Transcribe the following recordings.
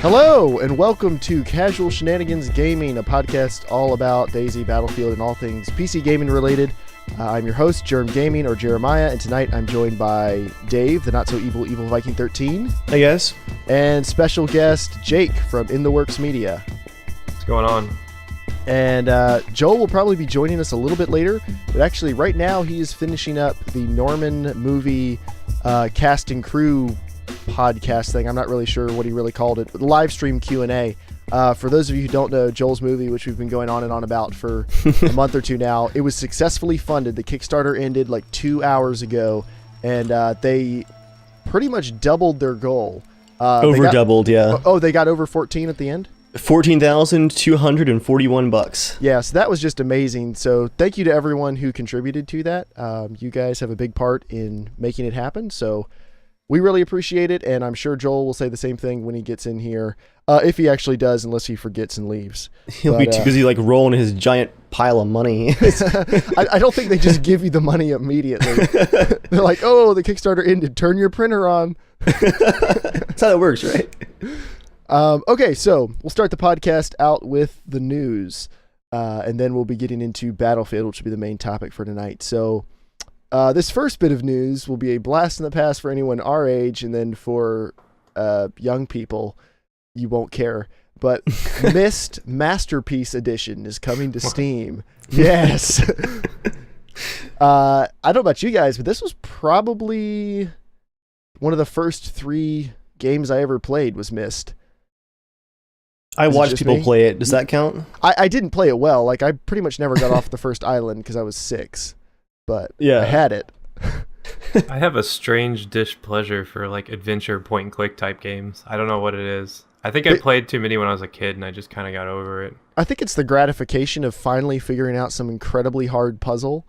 Hello, and welcome to Casual Shenanigans Gaming, a podcast all about DayZ, Battlefield, and all things PC gaming related. I'm your host, JERMgaming, or Jeremiah, and tonight I'm joined by Dave, the not-so-evil Viking 13. Hey, guys. And special guest, Jake from InTheWorksMedia. What's going on? And Joel will probably be joining us a little bit later, but actually right now he is finishing up the Norman movie cast and crew podcast thing. I'm not really sure what he really called it, but live stream Q&A. For those of you who don't know, Joel's movie, which we've been going on and on about for a month or two now, it was successfully funded. The Kickstarter ended like 2 hours ago, and they pretty much doubled their goal. Doubled, yeah. Oh, they got over 14 at the end? $14,241. Yeah, so that was just amazing. So thank you to everyone who contributed to that. You guys have a big part in making it happen, so we really appreciate it, and I'm sure Joel will say the same thing when he gets in here, if he actually does, unless he forgets and leaves. He'll be too busy like rolling his giant pile of money. I don't think they just give you the money immediately. They're like, oh, the Kickstarter ended, turn your printer on. That's how that works, right? Okay, so we'll start the podcast out with the news, and then we'll be getting into Battlefield, which will be the main topic for tonight. So this first bit of news will be a blast in the past for anyone our age, and then for young people, you won't care. But Myst Masterpiece Edition is coming to Steam. Yes. I don't know about you guys, but this was probably one of the first 3 games I ever played was Myst. I watched people play it. Does that count? I didn't play it well. Like, I pretty much never got off the first island because I was 6. But yeah, I had it. I have a strange displeasure for like adventure point and click type games. I don't know what it is. I think I played too many when I was a kid and I just kind of got over it. I think it's the gratification of finally figuring out some incredibly hard puzzle.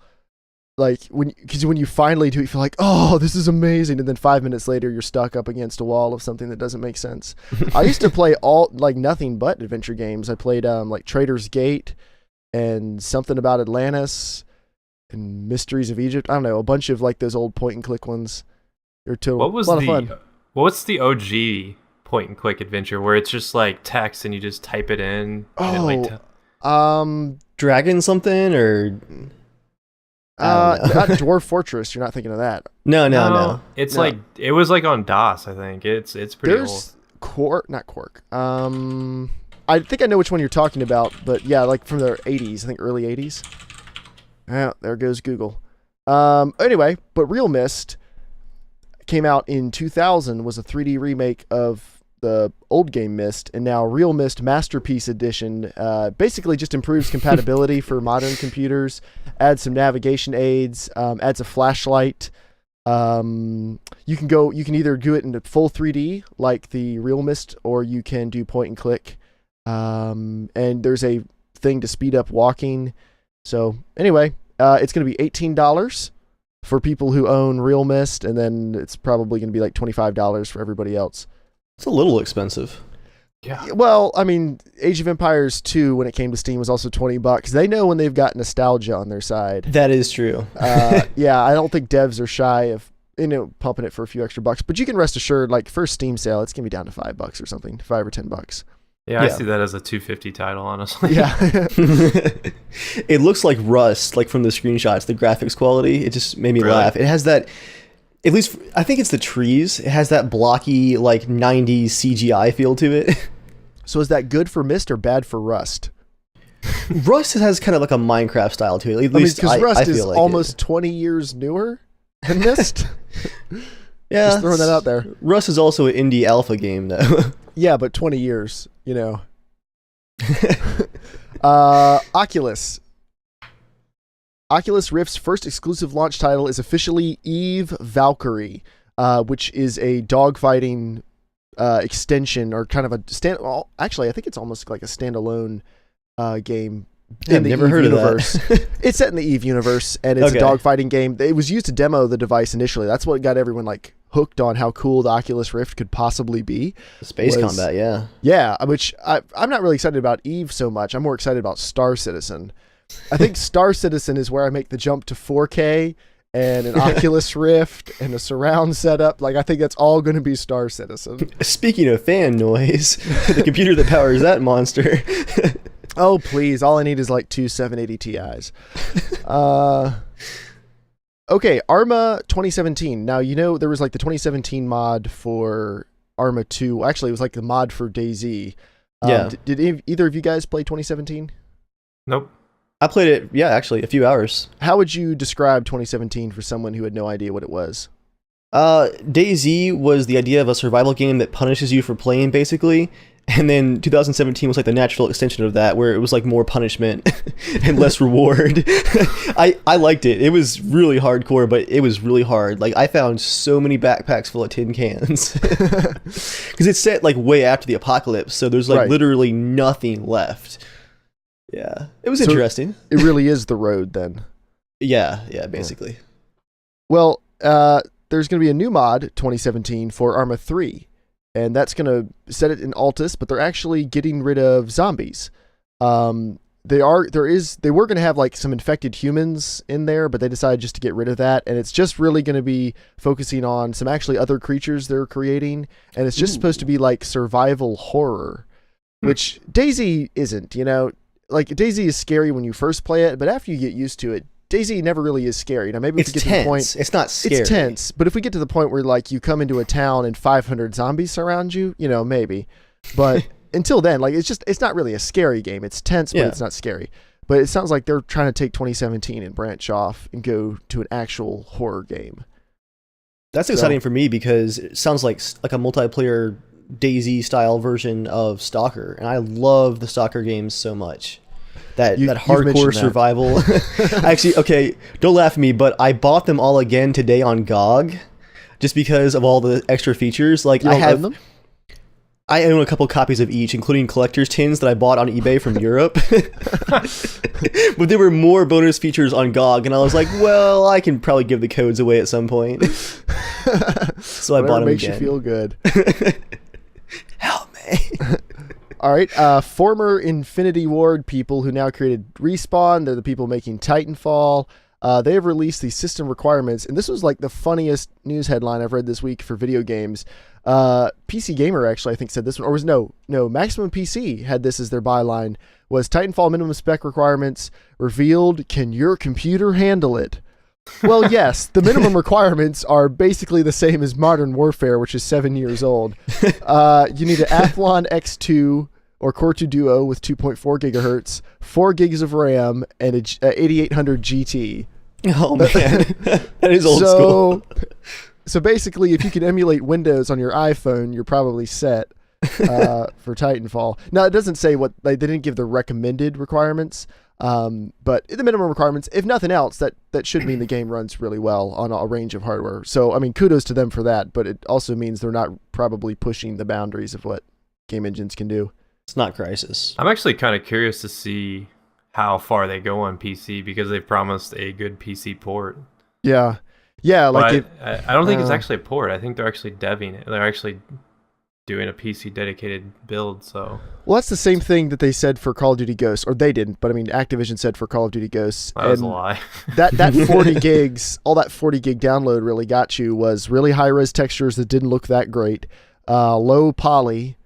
Like when you finally do it, you feel like, oh, this is amazing. And then 5 minutes later, you're stuck up against a wall of something that doesn't make sense. I used to play nothing but adventure games. I played like Trader's Gate and something about Atlantis and Mysteries of Egypt. I don't know, a bunch of like those old point and click ones. They're a lot of fun. What's the OG point and click adventure where it's just like text and you just type it in? Dragon something or not Dwarf Fortress. You're not thinking of that. No. It's like it was like on DOS. I think it's pretty old. There's not Quark. I think I know which one you're talking about, but yeah, like from the 80s. I think early 80s. Oh, there goes Google. Anyway, but Real Myst came out in 2000, was a 3D remake of the old game Myst, and now Real Myst Masterpiece Edition basically just improves compatibility for modern computers, adds some navigation aids, adds a flashlight. You can either do it in full 3D like the Real Myst, or you can do point and click. And there's a thing to speed up walking. So anyway, it's going to be $18 for people who own Real Myst, and then it's probably going to be like $25 for everybody else. It's a little expensive. Yeah. Well, I mean, Age of Empires 2, when it came to Steam, was also $20. They know when they've got nostalgia on their side. That is true. Yeah, I don't think devs are shy of pumping it for a few extra bucks. But you can rest assured, like first Steam sale, it's going to be down to $5 or something, $5 or $10. Yeah, I see that as a $250 title, honestly. Yeah. It looks like Rust, like from the screenshots, the graphics quality. It just made me laugh. It has that, at least, I think it's the trees. It has that blocky, like 90s CGI feel to it. So is that good for Myst or bad for Rust? Rust has kind of like a Minecraft style to it. At least because Rust is like almost 20 years newer than Myst. Yeah. Just throwing that out there. Rust is also an indie alpha game, though. Yeah, but 20 years, Oculus. Oculus Rift's first exclusive launch title is officially Eve Valkyrie, which is a dogfighting extension or kind of a actually, I think it's almost like a standalone game. I've never heard universe. of that. It's set in the Eve universe, and it's a dogfighting game. It was used to demo the device initially. That's what got everyone like hooked on how cool the Oculus Rift could possibly be. Space combat, yeah. Yeah, which I'm not really excited about Eve so much. I'm more excited about Star Citizen. I think Star Citizen is where I make the jump to 4K and an Oculus Rift and a surround setup. Like, I think that's all going to be Star Citizen. Speaking of fan noise, the computer that powers that monster. Oh, please. All I need is like two 780 Ti's. Okay, Arma 2017. Now, there was like the 2017 mod for Arma 2. Actually, it was like the mod for DayZ. Yeah. Did either of you guys play 2017? Nope. I played it, actually, a few hours. How would you describe 2017 for someone who had no idea what it was? DayZ was the idea of a survival game that punishes you for playing, basically. And then 2017 was like the natural extension of that, where it was like more punishment and less reward. I liked it. It was really hardcore, but it was really hard. Like, I found so many backpacks full of tin cans. Because it's set like way after the apocalypse, so there's like literally nothing left. Yeah. It was interesting. It really is the road then. Yeah, basically. Well, there's going to be a new mod 2017 for Arma 3. And that's going to set it in Altus, but they're actually getting rid of zombies. They were going to have like some infected humans in there, but they decided just to get rid of that. And it's just really going to be focusing on some actually other creatures they're creating. And it's just supposed to be like survival horror, which DayZ isn't, like DayZ is scary when you first play it, but after you get used to it, DayZ never really is scary. Now maybe if we get tense. To the point, it's not scary. It's tense, but if we get to the point where like you come into a town and 500 zombies surround you, maybe. But until then, like it's not really a scary game. It's tense, but it's not scary. But it sounds like they're trying to take 2017 and branch off and go to an actual horror game. That's exciting for me because it sounds like a multiplayer DayZ style version of Stalker, and I love the Stalker games so much. That hardcore survival. Actually, okay, don't laugh at me, but I bought them all again today on GOG just because of all the extra features. Like, I own a couple copies of each, including collector's tins that I bought on eBay from Europe. But there were more bonus features on GOG, and I was like, well, I can probably give the codes away at some point. So I bought them again. Makes you feel good. Help me. All right, former Infinity Ward people who now created Respawn, they're the people making Titanfall. They have released the system requirements, and this was like the funniest news headline I've read this week for video games. PC Gamer actually, I think, said this one, or was no, Maximum PC had this as their byline, was Titanfall minimum spec requirements revealed. Can your computer handle it? Well, yes, the minimum requirements are basically the same as Modern Warfare, which is 7 years old. You need an Athlon X2 or Core 2 Duo with 2.4 gigahertz, 4 gigs of RAM, and a 8800 GT. Oh, man. That is old school. So basically, if you can emulate Windows on your iPhone, you're probably set for Titanfall. Now, it doesn't say what they didn't give the recommended requirements. But the minimum requirements, if nothing else, that should mean the game runs really well on a range of hardware. So, I mean, kudos to them for that, but it also means they're not probably pushing the boundaries of what game engines can do. It's not Crysis. I'm actually kind of curious to see how far they go on PC because they've promised a good PC port. Yeah. Like I don't think it's actually a port. I think they're actually deving it. They're actually doing a PC dedicated build. So well, that's the same thing that they said for Call of Duty Ghosts, or they didn't, but I mean Activision said for Call of Duty Ghosts. That was a lie. that 40 gigs, all that 40 gig download really got you was really high res textures that didn't look that great, low poly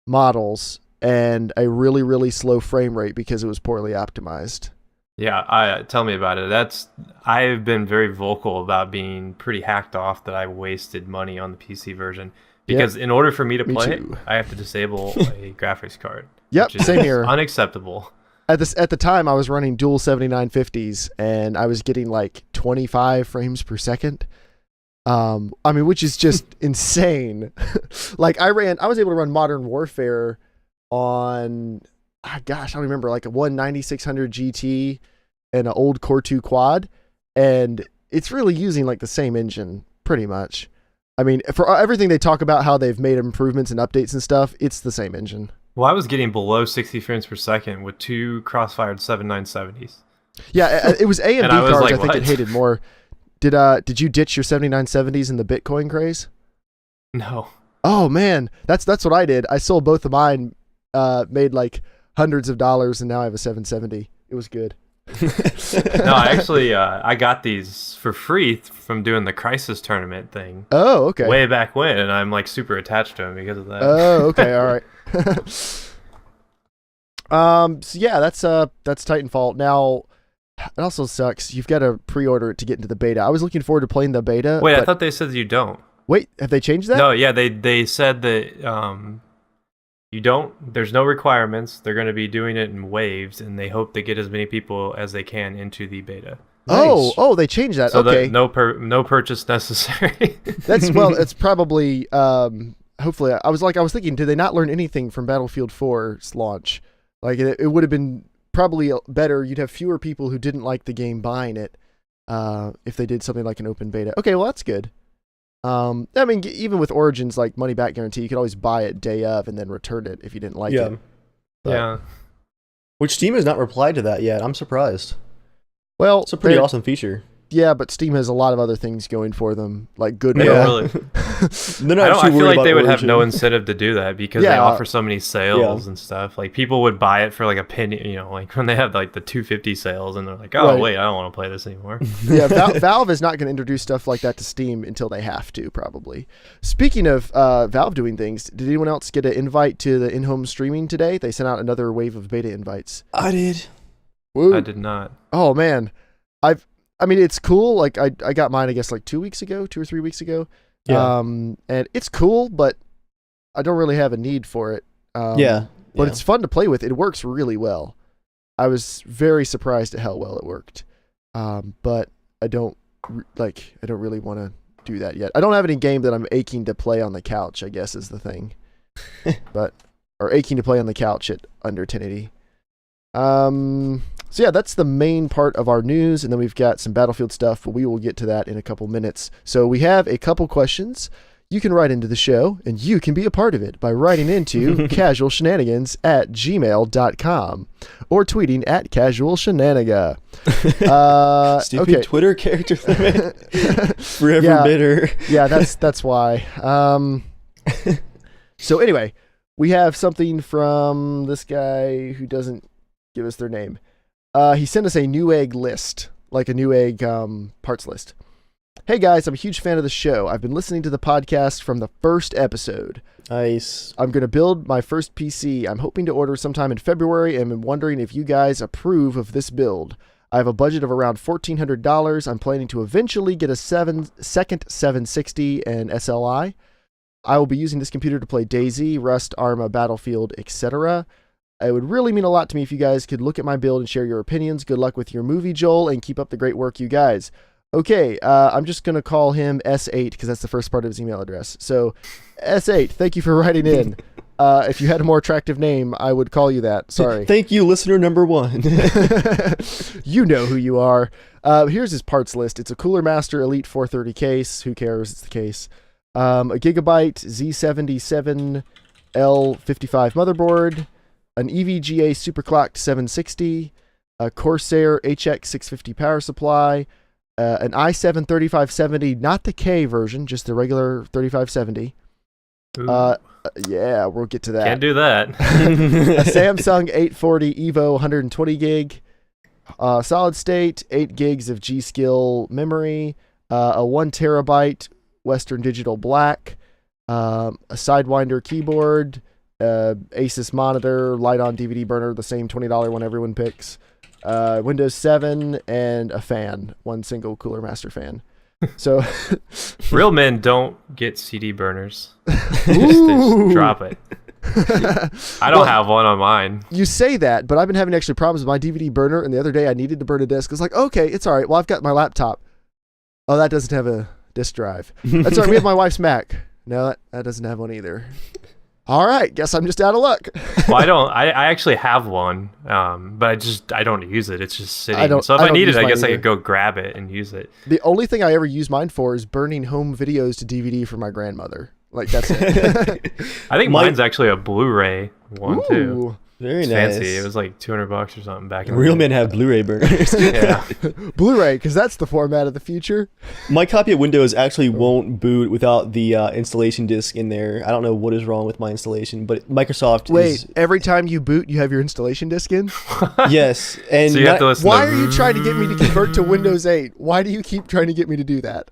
models, and a really, really slow frame rate because it was poorly optimized. Yeah, tell me about it. I've been very vocal about being pretty hacked off that I wasted money on the PC version. Because in order for me to play it, I have to disable a graphics card. Yep, same here. Unacceptable. At the time, I was running dual 7950s, and I was getting like 25 frames per second. I mean, which is just insane. Like I was able to run Modern Warfare on, I don't remember, like a 9600 GT and an old Core 2 quad, and it's really using like the same engine pretty much. I mean, for everything they talk about how they've made improvements and updates and stuff, it's the same engine. Well, I was getting below 60 frames per second with two cross-fired 7970s. Yeah, it was AMD cards like, I think it hated more. Did you ditch your 7970s in the Bitcoin craze? No. Oh man, that's what I did. I sold both of mine, made like hundreds of dollars, and now I have a 770. It was good. No, I actually I got these for free from doing the Crisis tournament thing. Oh, okay. Way back when, and I'm like super attached to them because of that. Oh, okay, all right. So yeah, that's Titanfall. Now, it also sucks. You've got to pre-order it to get into the beta. I was looking forward to playing the beta. Wait, I thought they said you don't. Wait, have they changed that? No, yeah, they said that you don't. There's no requirements. They're going to be doing it in waves, and they hope to get as many people as they can into the beta. Nice. Oh, they changed that. So okay, no purchase necessary. It's probably. Hopefully, I was thinking, did they not learn anything from Battlefield 4's launch? Like, it would have been probably better. You'd have fewer people who didn't like the game buying it if they did something like an open beta. Okay, well, that's good. I mean, even with Origins, like money back guarantee, you could always buy it day of and then return it if you didn't like it. But, yeah. Which Steam has not replied to that yet. I'm surprised. Well, it's a pretty awesome feature. Yeah, but Steam has a lot of other things going for them, like good. Yeah, really. I feel like they would have no incentive to do that because they offer so many sales and stuff. Like people would buy it for like a penny, you know, like when they have like the 250 sales, and they're like, "Oh, wait, I don't want to play this anymore." Yeah, Valve is not going to introduce stuff like that to Steam until they have to, probably. Speaking of Valve doing things, did anyone else get an invite to the in-home streaming today? They sent out another wave of beta invites. I did. Woo. I did not. Oh man, I mean, it's cool. Like I got mine, I guess, like 2 or 3 weeks ago. Yeah. And it's cool, but I don't really have a need for it. But it's fun to play with. It works really well. I was very surprised at how well it worked. But I don't really want to do that yet. I don't have any game that I'm aching to play on the couch, I guess is the thing. Or aching to play on the couch at under 1080. So yeah, that's the main part of our news, and then we've got some Battlefield stuff, but we will get to that in a couple minutes. So we have a couple questions. You can write into the show, and you can be a part of it by writing into casualshenanigans@gmail.com or tweeting at casualshenaniga. Stupid Twitter character limit. Forever bitter. Yeah, that's why. So anyway, we have something from this guy who doesn't give us their name. He sent us a Newegg list, like a Newegg parts list. Hey guys, I'm a huge fan of the show. I've been listening to the podcast from the first episode. Nice. I'm going to build my first PC. I'm hoping to order sometime in February, and I'm wondering if you guys approve of this build. I have a budget of around $1,400. I'm planning to eventually get a second 760 and SLI. I will be using this computer to play DayZ, Rust, Arma, Battlefield, etc. It would really mean a lot to me if you guys could look at my build and share your opinions. Good luck with your movie, Joel, and keep up the great work, you guys. Okay, I'm just going to call him S8 because that's the first part of his email address. So, S8, thank you for writing in. If you had a more attractive name, I would call you that. Sorry. Thank you, listener number 1. You know who you are. Here's his parts list. It's a Cooler Master Elite 430 case. Who cares? It's the case. A Gigabyte Z77L55 motherboard. An EVGA superclocked 760, a Corsair HX650 power supply, an i7 3570, not the K version, just the regular 3570. Yeah, we'll get to that. Can't do that. A Samsung 840 Evo 120 gig, solid state, 8 gigs of G.Skill memory, a 1 terabyte Western Digital Black, a Sidewinder keyboard, Asus monitor, light on DVD burner, the same $20 one everyone picks, Windows 7, and a fan, one single Cooler Master fan. So real men don't get CD burners. Just drop it. I don't have one on mine. You say that, but I've been having actually problems with my DVD burner, and the other day I needed to burn a disc. It's like, okay, it's all right. Well, I've got my laptop. Oh, that doesn't have a disk drive. That's all right. We have my wife's Mac. No, that doesn't have one either. All right, guess I'm just out of luck. Well, I actually have one, but I don't use it. It's just sitting. So if I need it, I guess I could go grab it and use it. The only thing I ever use mine for is burning home videos to DVD for my grandmother. Like, that's it. I think mine's actually a Blu-ray one too. Very It's nice. fancy. It was like $200 or something back in the Real day. men have Blu-ray burners. Yeah. Blu-ray, because that's the format of the future. My copy of Windows actually won't boot without the installation disk in there. I don't know what is wrong with my installation, but Microsoft is... Every time you boot, you have your installation disk in? Yes. And So you have to listen Why to are you trying to get me to convert to Windows 8? Why do you keep trying to get me to do that?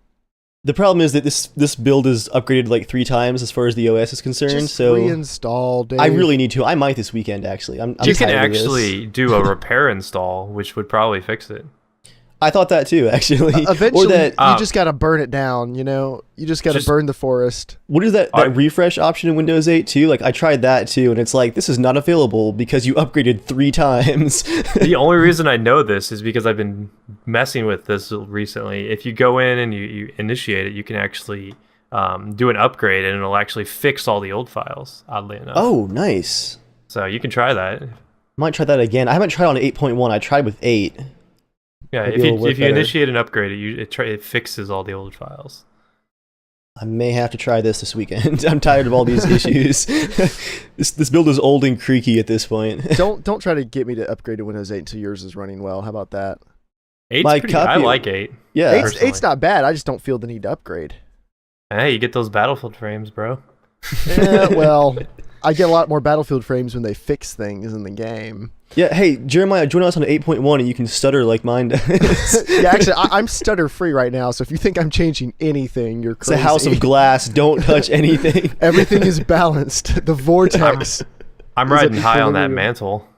the problem is that this build is upgraded like 3 times as far as the OS is concerned. Just so reinstall, Dave. I really need to. I might this weekend, actually. I'm You can tired of this. actually do a repair install, which would probably fix it. I thought that too, actually. Eventually, Or that, you just got to burn it down, you know? You just got to burn the forest. what is that refresh option in Windows 8 too? Like, I tried that too, and it's like, this is not available because you upgraded 3 times. The only reason I know this is because I've been messing with this recently. If you go in and you initiate it, you can actually do an upgrade, and it'll actually fix all the old files, oddly enough. Oh, nice. So you can try that. Might try that again. I haven't tried on 8.1. I tried with 8. Yeah, Maybe it'll work if you better. initiate an upgrade, it fixes all the old files. I may have to try this weekend. I'm tired of all these issues. This build is old and creaky at this point. Don't try to get me to upgrade to Windows 8 until yours is running well. How about that? 8's My pretty, I copy- like 8. Yeah. Eight's not bad. I just don't feel the need to upgrade. Hey, you get those Battlefield frames, bro. Yeah, well, I get a lot more Battlefield frames when they fix things in the game. Yeah, hey, Jeremiah, join us on 8.1 and you can stutter like mine does. Yeah, actually, I'm stutter free right now, so if you think I'm changing anything, you're It's crazy. a house of glass. Don't touch anything. Everything is balanced. The vortex. I'm Is riding it high on that equilibrium? mantle.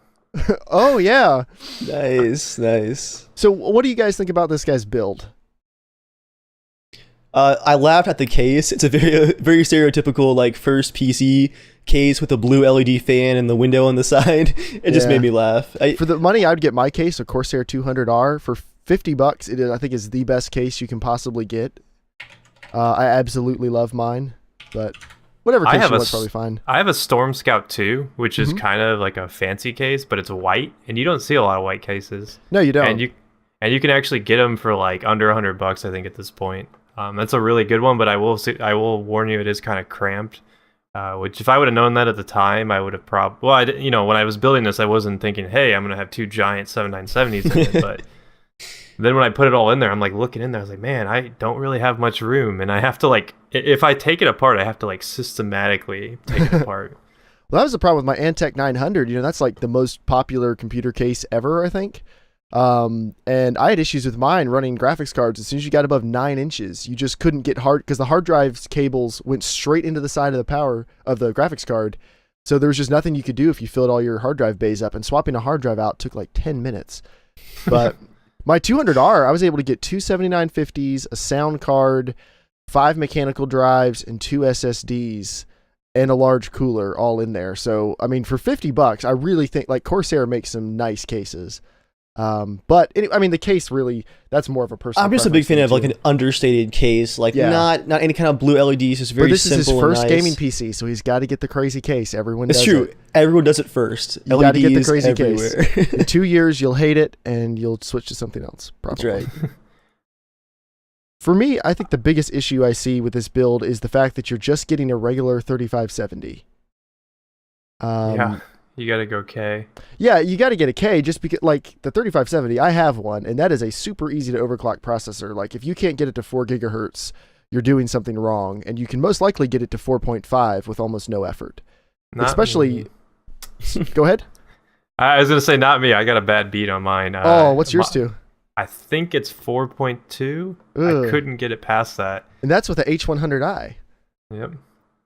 Oh, yeah. Nice, nice. So what do you guys think about this guy's build? I laughed at the case. It's a very stereotypical like first PC case with a blue LED fan and the window on the side. It just Yeah. made me laugh. For the money, I would get my case, a Corsair 200R. For $50, it is, I think, is the best case you can possibly get. I absolutely love mine, but whatever I case have you a want, probably fine. I have a Storm Scout 2, which is Mhm. kind of like a fancy case, but it's white, and you don't see a lot of white cases. No, you don't. And you can actually get them for like under $100, I think, at this point. That's a really good one, but I will warn you, it is kind of cramped. Which, if I would have known that at the time, I would have probably. Well, when I was building this, I wasn't thinking, "Hey, I'm gonna have 2 giant 7970s in it." But then when I put it all in there, I'm like looking in there. I was like, "Man, I don't really have much room," and I have to if I take it apart, I have to systematically take it apart. Well, that was the problem with my Antec 900. You know, that's like the most popular computer case ever, I think. And I had issues with mine running graphics cards. As soon as you got above 9 inches, you just couldn't get because the hard drive's cables went straight into the side of the power of the graphics card. So there was just nothing you could do if you filled all your hard drive bays up, and swapping a hard drive out took like 10 minutes. But my 200R, I was able to get 2 7950s, a sound card, 5 mechanical drives, and 2 SSDs, and a large cooler all in there. So, I mean, for $50, I really think like Corsair makes some nice cases. But I mean, the case really, that's more of a personal. I'm just a big preference fan thing, of like too. an understated case, like Yeah. not any kind of blue LEDs, just very But this is simple his first and nice. gaming PC, so he's got to get the crazy case. Everyone It's does true. it. Everyone does it first. You got to get the LEDs crazy everywhere. case. In 2 years, you'll hate it, and you'll switch to something else. Probably. That's right. For me, I think the biggest issue I see with this build is the fact that you're just getting a regular 3570. Yeah, you gotta go K. Yeah, you got to get a K just because, like, the 3570, I have one, and that is a super easy to overclock processor. Like, if you can't get it to 4 gigahertz, you're doing something wrong, and you can most likely get it to 4.5 with almost no effort. Not Especially, me. go ahead. I was gonna say not me. I got a bad beat on mine. Oh, what's yours too? I think it's 4.2. Ugh. I couldn't get it past that. And that's with the H100i. Yep.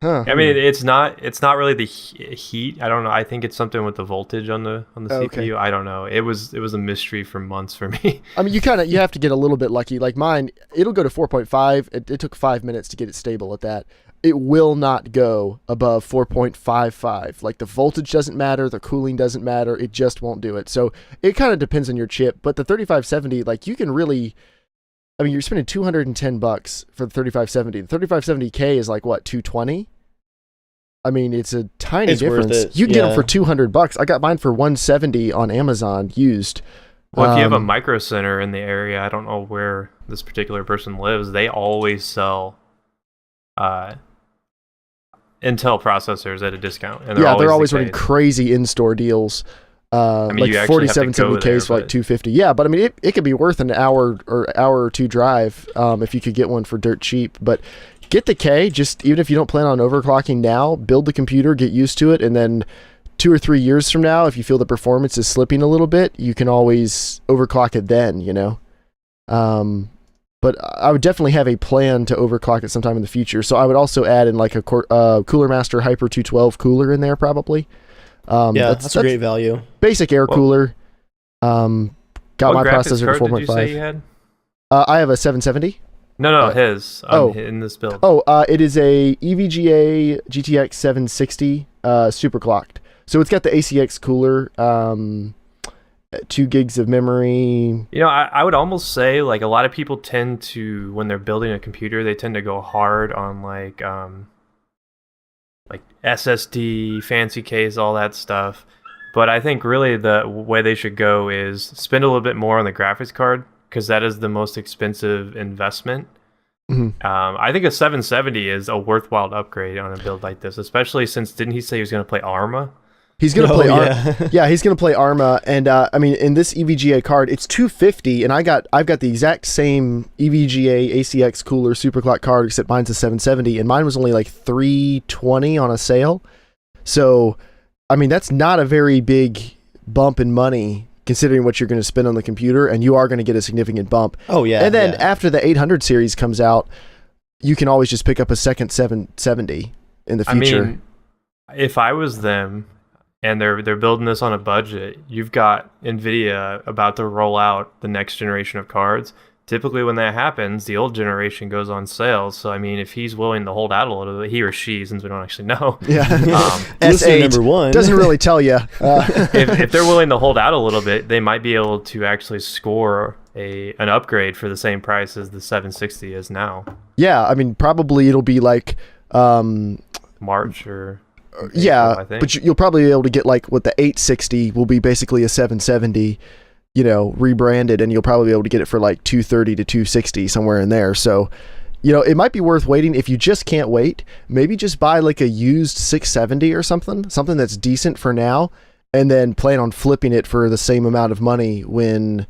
Huh. I mean, it's not really the heat. I don't know. I think it's something with the voltage on the CPU. Okay. I don't know. It was a mystery for months for me. I mean, you have to get a little bit lucky. Like mine, it'll go to 4.5. It took 5 minutes to get it stable at that. It will not go above 4.55. Like, the voltage doesn't matter, the cooling doesn't matter. It just won't do it. So it kind of depends on your chip. But the 3570, like, you can really, I mean, you're spending $210 for the 3570. The 3570K is like what, 220? I mean, it's a tiny It's worth difference. it, You can get them yeah. for $200. I got mine for 170 on Amazon used. Well, if you have a Um, micro center in the area, I don't know where this particular person lives. They always sell Intel processors at a discount. And they're always running crazy in-store deals. Like 4770Ks for like 250. Yeah, but I mean, it could be worth an hour or two drive if you could get one for dirt cheap. But get the K, just even if you don't plan on overclocking now, build the computer, get used to it, and then 2 or 3 years from now, if you feel the performance is slipping a little bit, you can always overclock it then, you know? But I would definitely have a plan to overclock it sometime in the future. So I would also add in like a Cooler Master Hyper 212 cooler in there probably. That's a great value. Basic air cooler. Got my processor to 4.5. Did you say you had? I have a 770. No, his. In this build. It is a EVGA GTX 760 superclocked. So it's got the ACX cooler, 2 gigs of memory. You know, I would almost say like a lot of people tend to, when they're building a computer, they tend to go hard on like SSD, fancy case, all that stuff. But I think really the way they should go is spend a little bit more on the graphics card, because that is the most expensive investment. Mm-hmm. I think a 770 is a worthwhile upgrade on a build like this, especially since, didn't he say he was going to play Arma? He's going to play Arma. Yeah, he's going to play Arma. And I mean, in this EVGA card, it's 250, and I've got the exact same EVGA ACX cooler superclock card, except mine's a 770, and mine was only like 320 on a sale. So, I mean, that's not a very big bump in money considering what you're going to spend on the computer, and you are going to get a significant bump. Oh, yeah. And then after the 800 series comes out, you can always just pick up a second 770 in the future. I mean, if I was them, and they're building this on a budget, you've got NVIDIA about to roll out the next generation of cards. Typically when that happens, the old generation goes on sale. So, I mean, if he's willing to hold out a little bit, he or she, since we don't actually know. Yeah. S8 number 1. Doesn't really tell you. If they're willing to hold out a little bit, they might be able to actually score an upgrade for the same price as the 760 is now. Yeah, I mean, probably it'll be like... March or... Yeah, but you'll probably be able to get like what the 860 will be basically a 770, you know, rebranded, and you'll probably be able to get it for like 230 to 260, somewhere in there. So, you know, it might be worth waiting. If you just can't wait, maybe just buy like a used 670 or something that's decent for now, and then plan on flipping it for the same amount of money when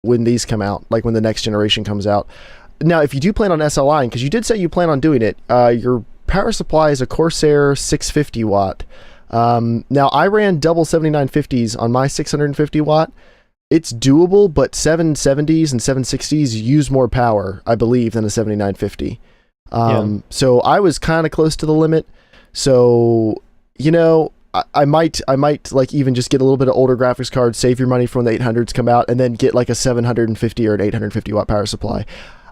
these come out, like when the next generation comes out. Now, if you do plan on SLI, because you did say you plan on doing it, your power supply is a Corsair 650 watt. Now, I ran double 7950s on my 650 watt. It's doable, but 770s and 760s use more power, I believe, than a 7950. So I was kind of close to the limit. So, you know, I might like even just get a little bit of older graphics card, save your money from the 800s come out, and then get like a 750 or an 850 watt power supply.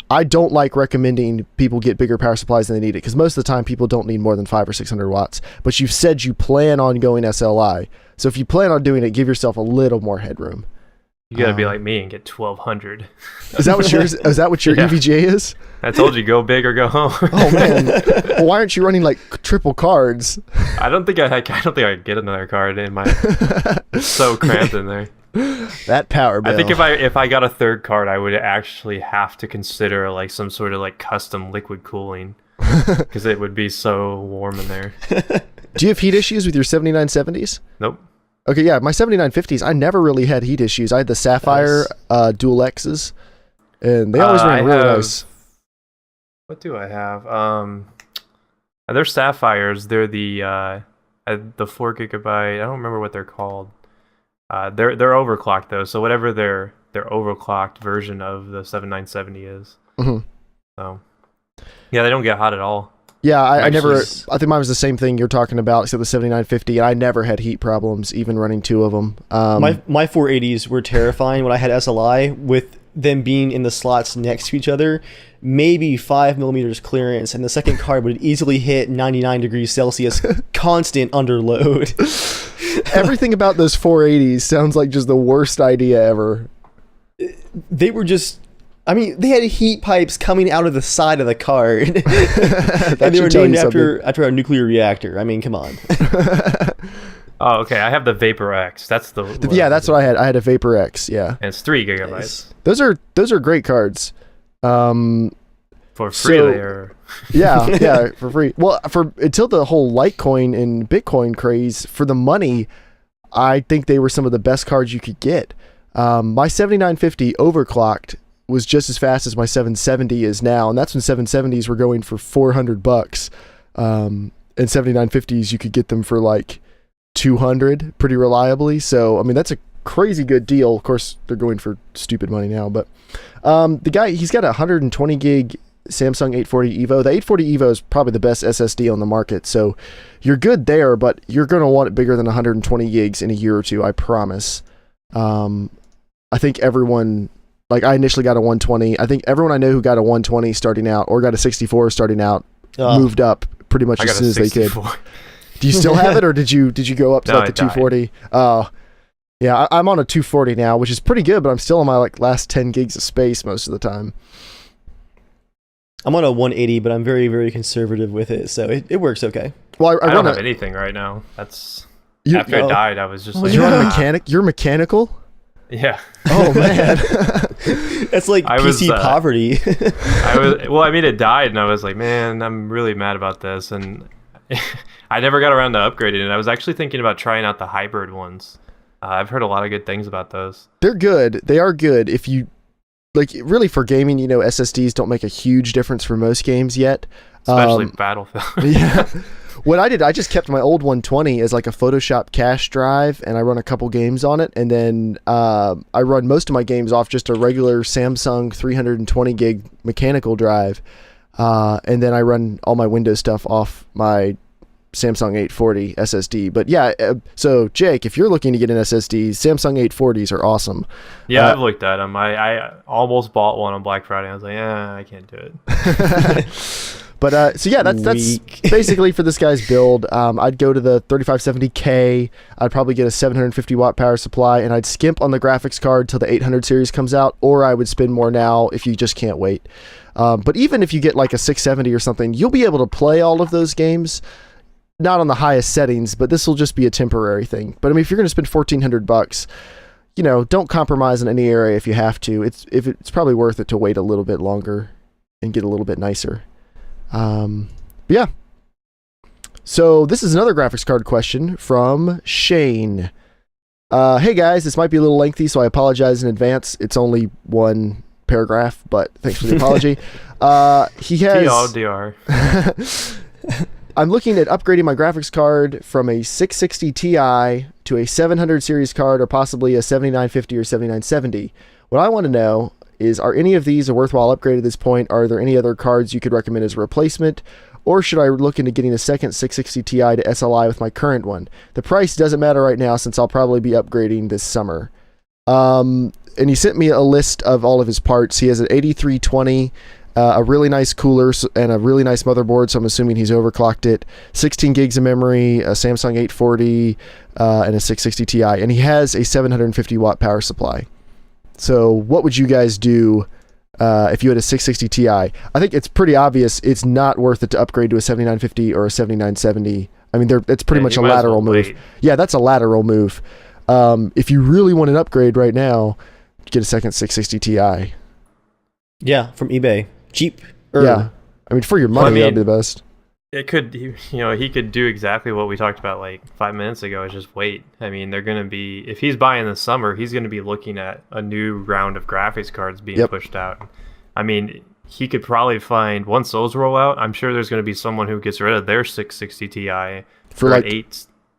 I don't like recommending people get bigger power supplies than they need it, because most of the time people don't need more than 500 or 600 watts. But you've said you plan on going SLI, so if you plan on doing it, give yourself a little more headroom. You gotta be like me and get 1200. Is that what yours? Is that what your EVGA is? I told you, go big or go home. Oh man! Well, why aren't you running like triple cards? I don't think I could get another card in my. It's so cramped in there. That power bill. I think if I got a third card, I would actually have to consider like some sort of like custom liquid cooling, because it would be so warm in there. Do you have heat issues with your 7970s? Nope. Okay, yeah, my 7950s, I never really had heat issues. I had the Sapphire Dual X's, and they always ran really nice. What do I have? They're Sapphires. They're the 4 gigabyte. I don't remember what they're called. They're overclocked though, so whatever their overclocked version of the 7970 is. Mm-hmm. So yeah, they don't get hot at all. Yeah, I never. I think mine was the same thing you're talking about, except the 7950, and I never had heat problems, even running 2 of them. My 480s were terrifying when I had SLI, with them being in the slots next to each other, maybe 5 millimeters clearance, and the second card would easily hit 99 degrees Celsius, constant under load. Everything about those 480s sounds like just the worst idea ever. They were just... I mean, they had heat pipes coming out of the side of the card. And they were named after a nuclear reactor. I mean, come on. Oh, okay. I have the Vapor X. That's the yeah, that's what I had. I had a Vapor X, yeah. And it's 3 gigabytes. Nice. Those are great cards. For free, they are. yeah, for free. Well, until the whole Litecoin and Bitcoin craze, for the money, I think they were some of the best cards you could get. My 7950 overclocked was just as fast as my 770 is now, and that's when 770s were going for $400. And 7950s, you could get them for like 200 pretty reliably. So, I mean, that's a crazy good deal. Of course, they're going for stupid money now, but the guy, he's got a 120 gig Samsung 840 EVO. The 840 EVO is probably the best SSD on the market, so you're good there, but you're going to want it bigger than 120 gigs in a year or two, I promise. I think everyone, like I initially got a 120. I think everyone I know who got a 120 starting out or got a 64 starting out moved up pretty much as soon as they could. Do you still have it, or did you go up to like the 240? Yeah, I'm on a 240 now, which is pretty good, but I'm still on my like last 10 gigs of space most of the time. I'm on a 180, but I'm very, very conservative with it, so it works okay. Well, I don't have anything right now. After I died, I was just like... You're on a mechanic? You're mechanical? Yeah. Oh, man. That's like PC poverty. It died, and I was like, man, I'm really mad about this, and I never got around to upgrading it. I was actually thinking about trying out the hybrid ones. I've heard a lot of good things about those. They're good. They are good. If you... Like, really, for gaming, SSDs don't make a huge difference for most games yet. Especially Battlefield. Yeah. What I did, I just kept my old 120 as like a Photoshop cache drive, and I run a couple games on it, and then I run most of my games off just a regular Samsung 320 gig mechanical drive, and then I run all my Windows stuff off my Samsung 840 SSD. But yeah, so Jake, if you're looking to get an SSD, Samsung 840s are awesome. Yeah, I've looked at them. I almost bought one on Black Friday. I was like, I can't do it. But so yeah, that's basically for this guy's build. I'd go to the 3570K. I'd probably get a 750 watt power supply, and I'd skimp on the graphics card till the 800 series comes out, or I would spend more now if you just can't wait. But even if you get like a 670 or something, you'll be able to play all of those games. Not on the highest settings, but this will just be a temporary thing. But I mean, if you're going to spend $1,400, don't compromise in any area if you have to. It's probably worth it to wait a little bit longer and get a little bit nicer. Yeah. So this is another graphics card question from Shane. Hey guys, this might be a little lengthy, so I apologize in advance. It's only one paragraph, but thanks for the apology. He has TLDR. I'm looking at upgrading my graphics card from a 660 Ti to a 700 series card, or possibly a 7950 or 7970. What I want to know is, are any of these a worthwhile upgrade at this point? Are there any other cards you could recommend as a replacement? Or should I look into getting a second 660 Ti to SLI with my current one? The price doesn't matter right now, since I'll probably be upgrading this summer. And he sent me a list of all of his parts. He has an 8320, a really nice cooler, and a really nice motherboard, so I'm assuming he's overclocked it, 16 gigs of memory, a Samsung 840, and a 660 Ti, and he has a 750 watt power supply. So what would you guys do if you had a 660 Ti? I think it's pretty obvious it's not worth it to upgrade to a 7950 or a 7970. I mean, it's pretty much a lateral move. Yeah, that's a lateral move. If you really want an upgrade right now, get a second 660 Ti. Yeah, from eBay. Cheap. Yeah. I mean, for your money, that'd be the best. It could, he could do exactly what we talked about like 5 minutes ago, is just wait. I mean, they're going to be, if he's buying this summer, he's going to be looking at a new round of graphics cards being pushed out. I mean, he could probably find, once those roll out, I'm sure there's going to be someone who gets rid of their 660 Ti for like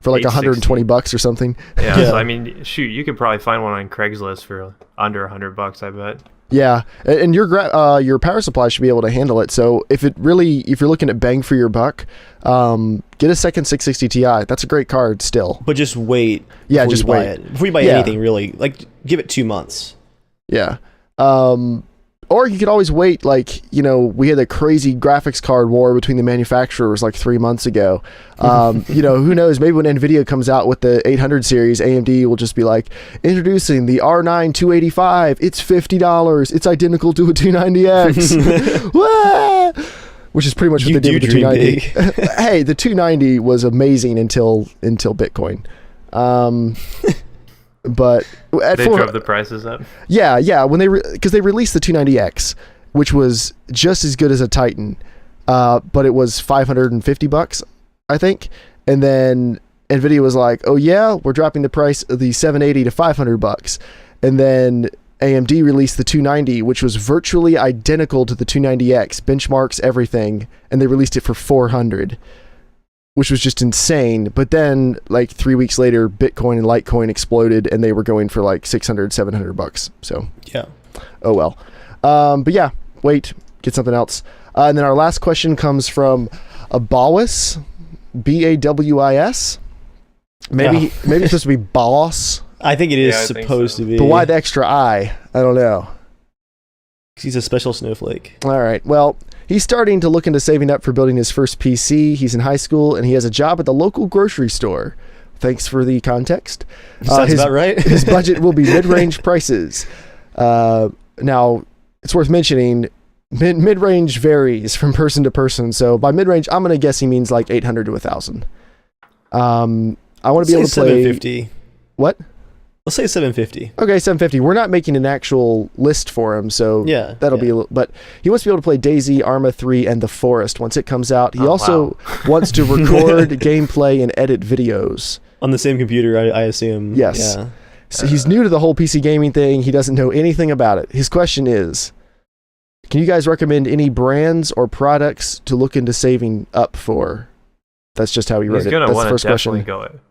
$120 or something. Yeah, so I mean, shoot, you could probably find one on Craigslist for under $100, I bet. Yeah, and your power supply should be able to handle it. So if you're looking at bang for your buck, get a second 660 Ti. That's a great card still. But just wait. Yeah, just wait. Before you buy anything, really, like give it 2 months. Yeah. Or you could always wait, like, we had a crazy graphics card war between the manufacturers like 3 months ago. Who knows, maybe when NVIDIA comes out with the 800 series, AMD will just be like, introducing the R9 285, it's $50, it's identical to a 290X. Which is pretty much what they did with the 290. Hey, the 290 was amazing until Bitcoin. But they drove the prices up. Yeah, when because they released the 290X, which was just as good as a Titan, but it was $550, I think. And then NVIDIA was like, "Oh yeah, we're dropping the price of the 780 to $500." And then AMD released the 290, which was virtually identical to the 290X, benchmarks, everything, and they released it for $400, which was just insane. But then, like 3 weeks later, Bitcoin and Litecoin exploded, and they were going for like $600, $700. So yeah, oh well. But yeah, wait, get something else. And then our last question comes from Bawis, Bawis. Maybe it's supposed to be boss. I think it is supposed to be. But why the extra I? I don't know. Because he's a special snowflake. All right. Well, he's starting to look into saving up for building his first PC. He's in high school, and he has a job at the local grocery store. Thanks for the context. Sounds about right. His budget will be mid-range prices. Now, it's worth mentioning, mid-range varies from person to person. So by mid-range, I'm going to guess he means like 800 to 1,000. I want to be able to play... 750. What? Let's say 750. Okay, 750. We're not making an actual list for him, so that'll be a little... But he wants to be able to play DayZ, Arma 3, and The Forest once it comes out. He also wants to record gameplay and edit videos. On the same computer, I assume. Yes. Yeah. So he's new to the whole PC gaming thing. He doesn't know anything about it. His question is, can you guys recommend any brands or products to look into saving up for? That's just how he wrote it. That's the first question.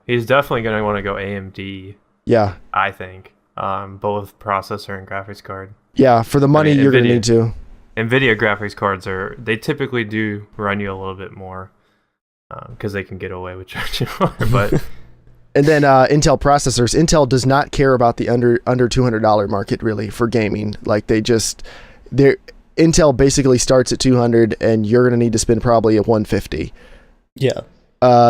He's definitely going to want to go AMD. Yeah. I think. Both processor and graphics card. Yeah, for the money you're going to need to. NVIDIA graphics cards they typically do run you a little bit more because they can get away with charging more. But and then Intel processors. Intel does not care about the under $200 market really for gaming. Like Intel basically starts at 200, and you're going to need to spend probably a 150. Yeah.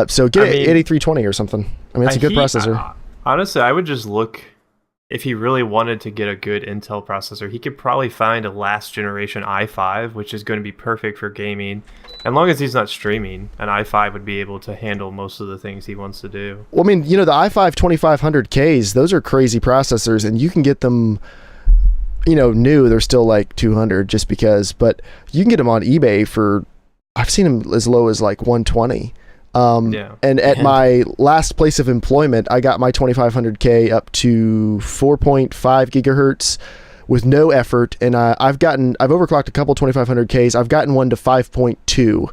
So get an 8320 or something. I mean, it's a good processor. Honestly, I would just look, if he really wanted to get a good Intel processor, he could probably find a last generation i5, which is going to be perfect for gaming. As long as he's not streaming, an i5 would be able to handle most of the things he wants to do. Well, I mean, the i5 2500Ks, those are crazy processors, and you can get them, new. They're still like 200 just because, but you can get them on eBay for, I've seen them as low as like 120. And at my last place of employment, I got my 2500K up to 4.5 gigahertz with no effort, and I've overclocked a couple 2500Ks. I've gotten one to 5.2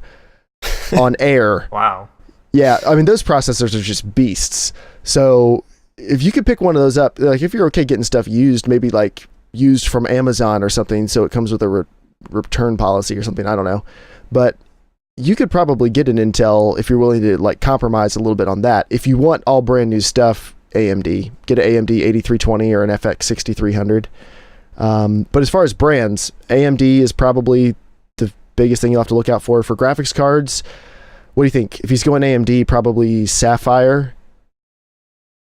on air. Wow. Yeah, I mean, those processors are just beasts. So if you could pick one of those up, like if you're okay getting stuff used, maybe like used from Amazon or something, so it comes with a return policy or something, I don't know. But you could probably get an Intel if you're willing to like compromise a little bit on that. If you want all brand new stuff, AMD. Get an AMD 8320 or an FX 6300. But as far as brands, AMD is probably the biggest thing you'll have to look out for. For graphics cards, what do you think? If he's going AMD, probably Sapphire.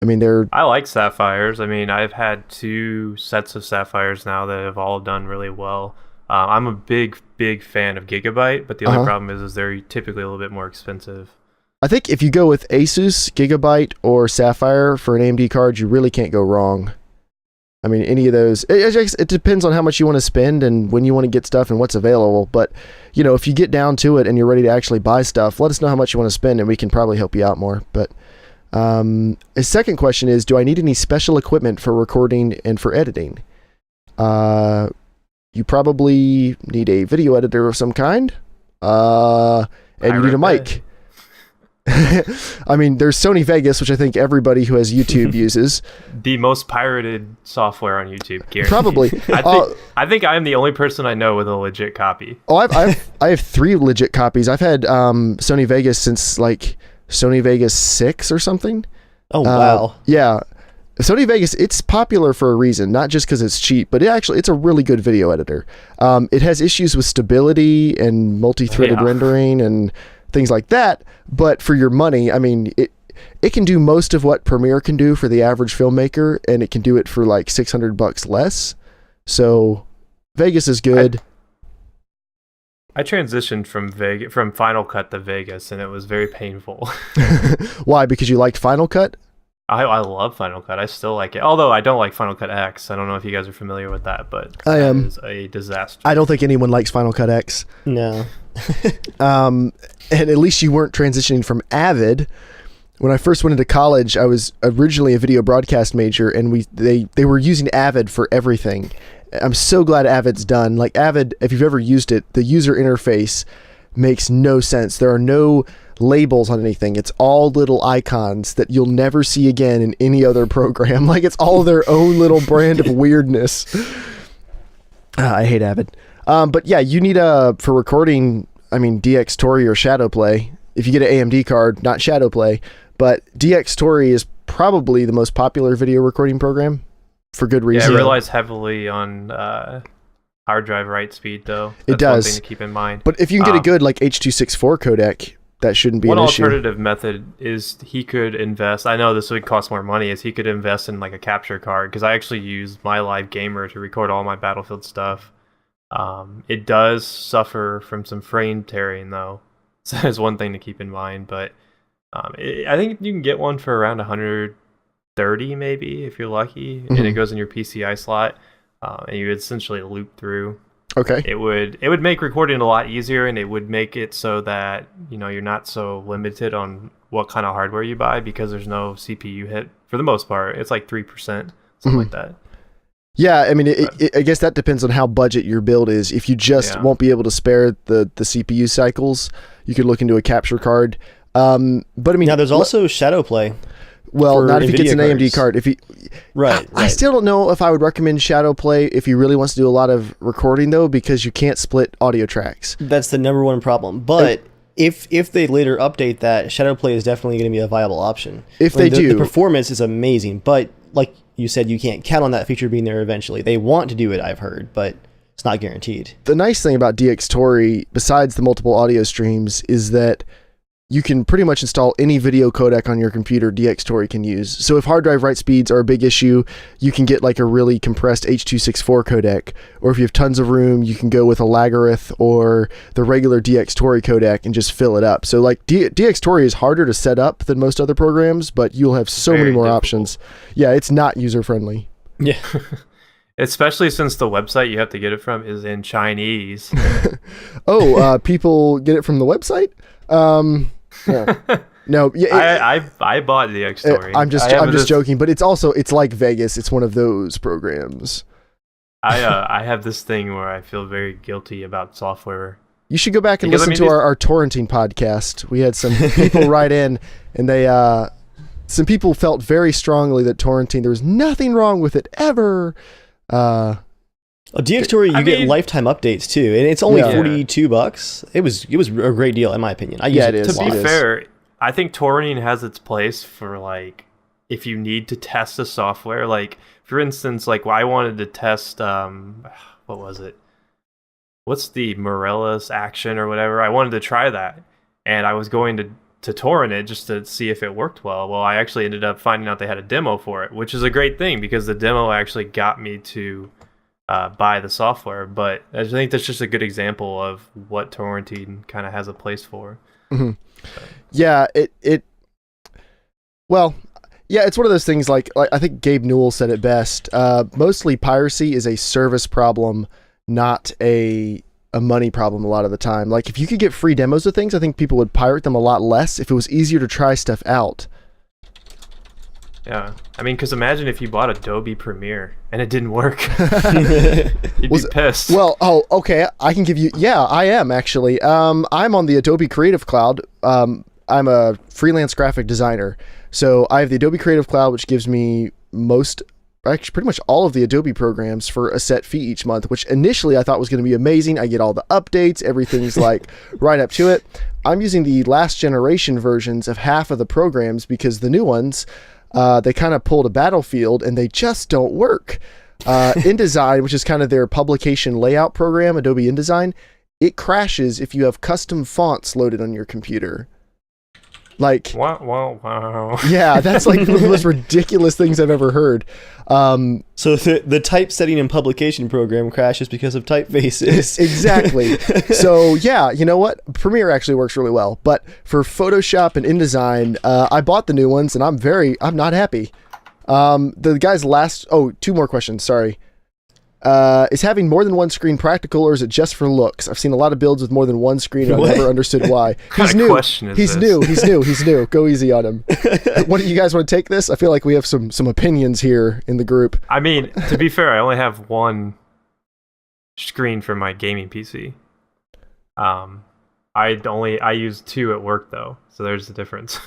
I mean, I like Sapphires. I mean, I've had 2 sets of Sapphires now that have all done really well. I'm a big fan of Gigabyte, but the only problem is they're typically a little bit more expensive. I think if you go with Asus, Gigabyte, or Sapphire for an AMD card, you really can't go wrong. I mean, any of those. It depends on how much you want to spend and when you want to get stuff and what's available. But, if you get down to it and you're ready to actually buy stuff, let us know how much you want to spend and we can probably help you out more. But his second question is, do I need any special equipment for recording and for editing? You probably need a video editor of some kind, and you need a mic. I mean, there's Sony Vegas, which I think everybody who has YouTube uses. The most pirated software on YouTube, guaranteed. Probably. I think I'm the only person I know with a legit copy. Oh, I have 3 legit copies. I've had Sony Vegas since like Sony Vegas 6 or something. Oh, wow. Yeah. Sony Vegas, it's popular for a reason, not just because it's cheap, but it's a really good video editor. It has issues with stability and multi-threaded rendering and things like that, but for your money, I mean, it can do most of what Premiere can do for the average filmmaker, and it can do it for like $600 less. So Vegas is good. I transitioned from Final Cut to Vegas, and it was very painful. Why? Because you liked Final Cut? I love Final Cut. I still like it. Although I don't like Final Cut X. I don't know if you guys are familiar with that, but I am. That is a disaster. I don't think anyone likes Final Cut X. No. And at least you weren't transitioning from Avid. When I first went into college, I was originally a video broadcast major, and they were using Avid for everything. I'm so glad Avid's done. Like Avid, if you've ever used it, the user interface makes no sense. There are no labels on anything. It's all little icons that you'll never see again in any other program. Like it's all their own little brand of weirdness. I hate Avid. But yeah, you need for recording, I mean, DX Tori or Shadowplay. If you get an AMD card, not Shadowplay, but DX Tori is probably the most popular video recording program for good reason. Yeah, it relies heavily on hard drive write speed, though. It does. One thing to keep in mind. But if you can get a good like H.264 codec, that shouldn't be an issue. One alternative method is he could invest. I know this would cost more money. Is he could invest in like a capture card, because I actually use my Live Gamer to record all my Battlefield stuff. It does suffer from some frame tearing though, so that's one thing to keep in mind. But I think you can get one for around 130 maybe if you're lucky, and it goes in your PCI slot, and you essentially loop through. Okay. It would make recording a lot easier, and it would make it so that you're not so limited on what kind of hardware you buy, because there's no CPU hit for the most part. It's like 3%, something like that. Yeah, I mean, I guess that depends on how budget your build is. If you just won't be able to spare the CPU cycles, you could look into a capture card. But I mean, now there's also Shadowplay. Well, not if he gets an cards. AMD card. If he, right. I still don't know if I would recommend Shadowplay if he really wants to do a lot of recording though, because you can't split audio tracks. That's the number one problem. But if they later update that, Shadowplay is definitely going to be a viable option. If they do, the performance is amazing. But like you said, you can't count on that feature being there eventually. They want to do it, I've heard, but it's not guaranteed. The nice thing about DX Tori, besides the multiple audio streams, is that you can pretty much install any video codec on your computer DX Tori can use. So if hard drive write speeds are a big issue, you can get like a really compressed H.264 codec. Or if you have tons of room, you can go with a Lagarith or the regular DX Tori codec and just fill it up. So like DX Tori is harder to set up than most other programs, but you'll have so many more options. Yeah, it's not user friendly. Yeah. Especially since the website you have to get it from is in Chinese. People get it from the website? Yeah. No, yeah. I bought the X Story. I'm just joking, but it's like Vegas. It's one of those programs. I have this thing where I feel very guilty about software. You should go back and listen to our torrenting podcast. We had some people write in, and they some people felt very strongly that torrenting, there was nothing wrong with it ever. DX Tori, you get lifetime updates too, and it's only $42. It was a great deal in my opinion. It is. To be fair, I think torrenting has its place for like if you need to test the software. Like for instance, like I wanted to test what was it? What's the Morellis action or whatever? I wanted to try that, and I was going to torrent it just to see if it worked well. Well, I actually ended up finding out they had a demo for it, which is a great thing because the demo actually got me to buy the software. But I think that's just a good example of what torrenting kind of has a place for. Mm-hmm. Yeah, well, yeah, it's one of those things like I think Gabe Newell said it best. Mostly piracy is a service problem, not a money problem a lot of the time. Like if you could get free demos of things, I think people would pirate them a lot less if it was easier to try stuff out. Yeah, I mean, because imagine if you bought Adobe Premiere and it didn't work. You'd be pissed. Well, okay, I can give you. Yeah, I am actually. I'm on the Adobe Creative Cloud. I'm a freelance graphic designer, so I have the Adobe Creative Cloud, which gives me pretty much all of the Adobe programs for a set fee each month, which initially I thought was going to be amazing. I get all the updates, everything's like right up to it. I'm using the last generation versions of half of the programs because the new ones, they kind of pulled a Battlefield and they just don't work. InDesign, which is kind of their publication layout program, Adobe InDesign, it crashes if you have custom fonts loaded on your computer. Like, Wow. yeah, that's like one of the most ridiculous things I've ever heard. So the typesetting and publication program crashes because of typefaces. Exactly. So yeah, you know what? Premiere actually works really well, but for Photoshop and InDesign, I bought the new ones and I'm not happy. The guy's two more questions. Sorry. Is having more than one screen practical, or is it just for looks? I've seen a lot of builds with more than one screen, and I've never understood why. He's new. He's new. Go easy on him. What do you guys want to take this? I feel like we have some opinions here in the group. I mean, to be fair, I only have one screen for my gaming PC. I use two at work though, so there's the difference.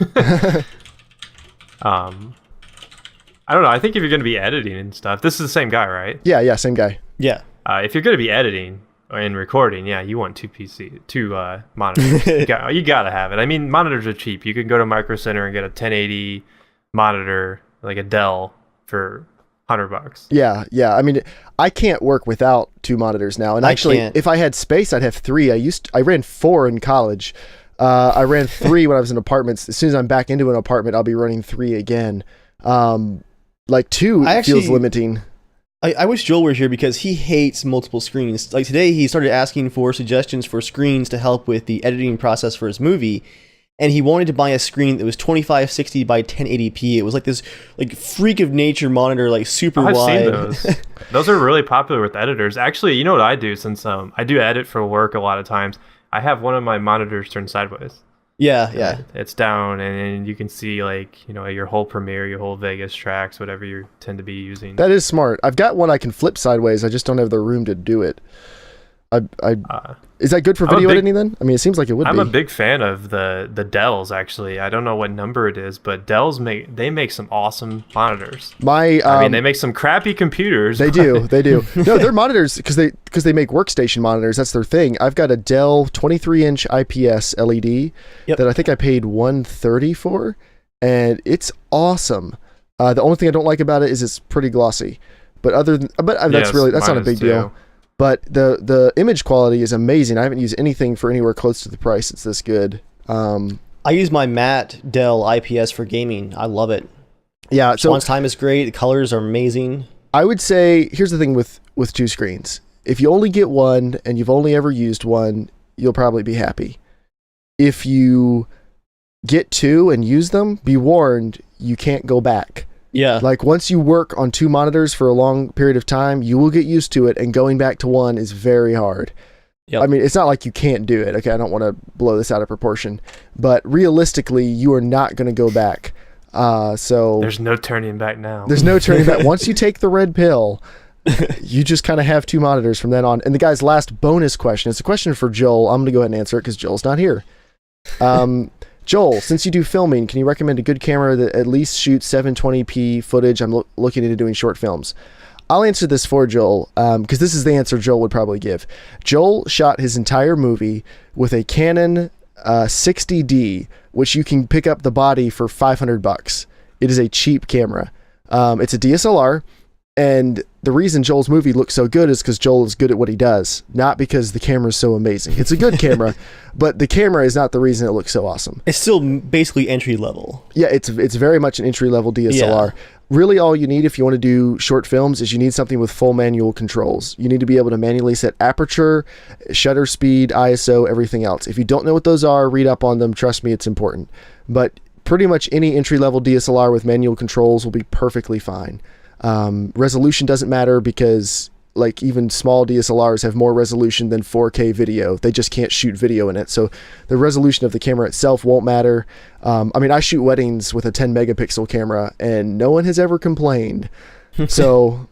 I don't know. I think if you're going to be editing and stuff, this is the same guy, right? Yeah, same guy. Yeah. If you're going to be editing and recording, yeah, you want two monitors. you gotta have it. I mean, monitors are cheap. You can go to Micro Center and get a 1080 monitor, like a Dell, for $100. Yeah. I mean, I can't work without two monitors now. And actually, if I had space, I'd have three. I ran 4 in college. I ran 3 when I was in apartments. As soon as I'm back into an apartment, I'll be running 3 again. Like 2 feels limiting. I wish Joel were here because he hates multiple screens. Like today, he started asking for suggestions for screens to help with the editing process for his movie, and he wanted to buy a screen that was 2560 by 1080p. It was like this freak of nature monitor, like super wide. I've seen those. Those are really popular with editors. Actually, you know what I do, since I do edit for work a lot of times. I have one of my monitors turned sideways. Yeah. It's down, and you can see your whole Premiere, your whole Vegas tracks, whatever you tend to be using. That is smart. I've got one I can flip sideways. I just don't have the room to do it. Is that good for video editing then? I mean, it seems like it would be. I'm a big fan of the Dells, actually. I don't know what number it is, but Dells make some awesome monitors. I mean, they make some crappy computers. They do. No, they're monitors because they make workstation monitors. That's their thing. I've got a Dell 23-inch IPS LED that I think I paid $130 for, and it's awesome. The only thing I don't like about it is it's pretty glossy. But that's not a big deal. But the image quality is amazing. I haven't used anything for anywhere close to the price. It's this good. I use my matte Dell IPS for gaming. I love it. Yeah. Response time is great. The colors are amazing. I would say, here's the thing with 2 screens. If you only get one and you've only ever used one, you'll probably be happy. If you get 2 and use them, be warned, you can't go back. Yeah. Like once you work on 2 monitors for a long period of time, you will get used to it, and going back to 1 is very hard. Yep. I mean, it's not like you can't do it. Okay, I don't want to blow this out of proportion, but realistically, you are not going to go back. So there's no turning back now. There's no turning back. Once you take the red pill, you just kind of have 2 monitors from then on. And the guy's last bonus question, it's a question for Joel. I'm going to go ahead and answer it because Joel's not here. Joel, since you do filming, can you recommend a good camera that at least shoots 720p footage? I'm looking into doing short films. I'll answer this for Joel, because this is the answer Joel would probably give. Joel shot his entire movie with a Canon 60D, which you can pick up the body for $500. It is a cheap camera. It's a DSLR, and the reason Joel's movie looks so good is because Joel is good at what he does, not because the camera is so amazing. It's a good camera, but the camera is not the reason it looks so awesome. It's still basically entry level. Yeah, it's very much an entry level DSLR. Yeah. Really, all you need if you want to do short films is you need something with full manual controls. You need to be able to manually set aperture, shutter speed, ISO, everything else. If you don't know what those are, read up on them. Trust me, it's important. But pretty much any entry level DSLR with manual controls will be perfectly fine. Resolution doesn't matter because like even small DSLRs have more resolution than 4K video. They just can't shoot video in it. So the resolution of the camera itself won't matter. I mean, I shoot weddings with a 10 megapixel camera and no one has ever complained. So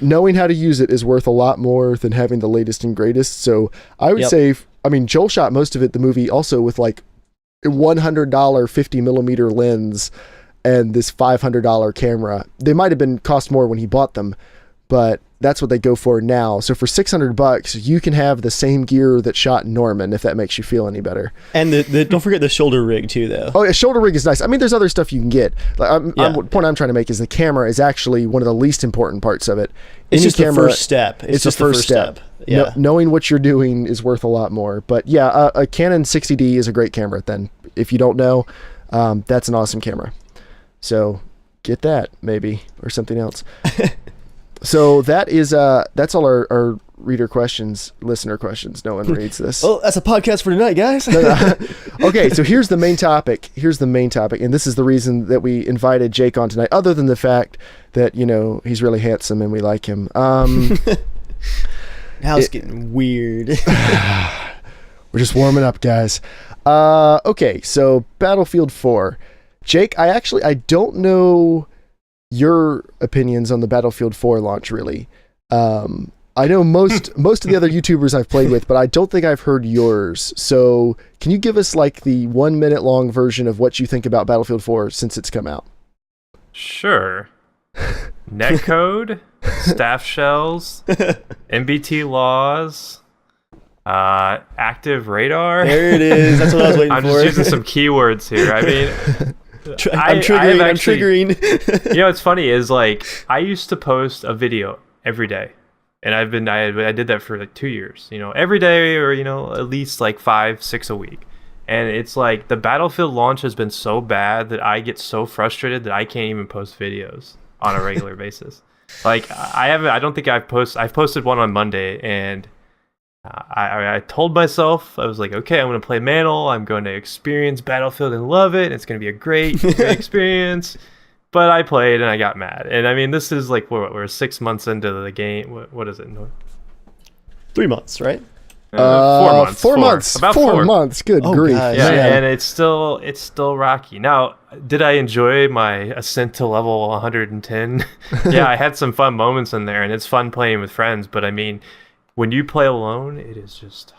knowing how to use it is worth a lot more than having the latest and greatest. So I would say, I mean, Joel shot most of it, the movie, also with like a $100 50 millimeter lens and this $500 camera. They might have been cost more when he bought them, but that's what they go for now. So for $600, you can have the same gear that shot Norman, if that makes you feel any better. And the don't forget the shoulder rig too, though. Oh, a shoulder rig is nice. I mean, there's other stuff you can get. Like, the point I'm trying to make is the camera is actually one of the least important parts of it. It's just the first step. It's just the first step. Yeah. Knowing what you're doing is worth a lot more. But yeah, a Canon 60D is a great camera then. If you don't know, That's an awesome camera. So get that maybe, or something else. So that's all our reader questions, listener questions. No one reads this. Well, that's a podcast for tonight, guys. Okay, so here's the main topic. And this is the reason that we invited Jake on tonight, other than the fact that, he's really handsome and we like him. Now it's getting weird. We're just warming up, guys. Okay, so Battlefield 4. Jake, I don't know your opinions on the Battlefield 4 launch, really. I know most of the other YouTubers I've played with, but I don't think I've heard yours. So can you give us like the 1 minute long version of what you think about Battlefield 4 since it's come out? Sure. Netcode, staff shells, MBT laws, active radar. There it is. That's what I was waiting for. I'm just using some keywords here. I mean, I'm triggering. What's funny is like I used to post a video every day, and I did that for like 2 years. Every day, or at least like 5-6 a week. And it's like the Battlefield launch has been so bad that I get so frustrated that I can't even post videos on a regular basis. Like I've posted one on Monday, and I told myself, I was like, okay, I'm going to play Mantle. I'm going to experience Battlefield and love it. It's going to be a great experience. But I played and I got mad. And I mean, this is like, we're 6 months into the game. What is it? 3 months, right? 4 months. 4 months. About 4 months. Good grief. Gosh. Yeah, Man. and it's still rocky. Now, did I enjoy my ascent to level 110? Yeah, I had some fun moments in there, and it's fun playing with friends. But I mean, when you play alone, it is just...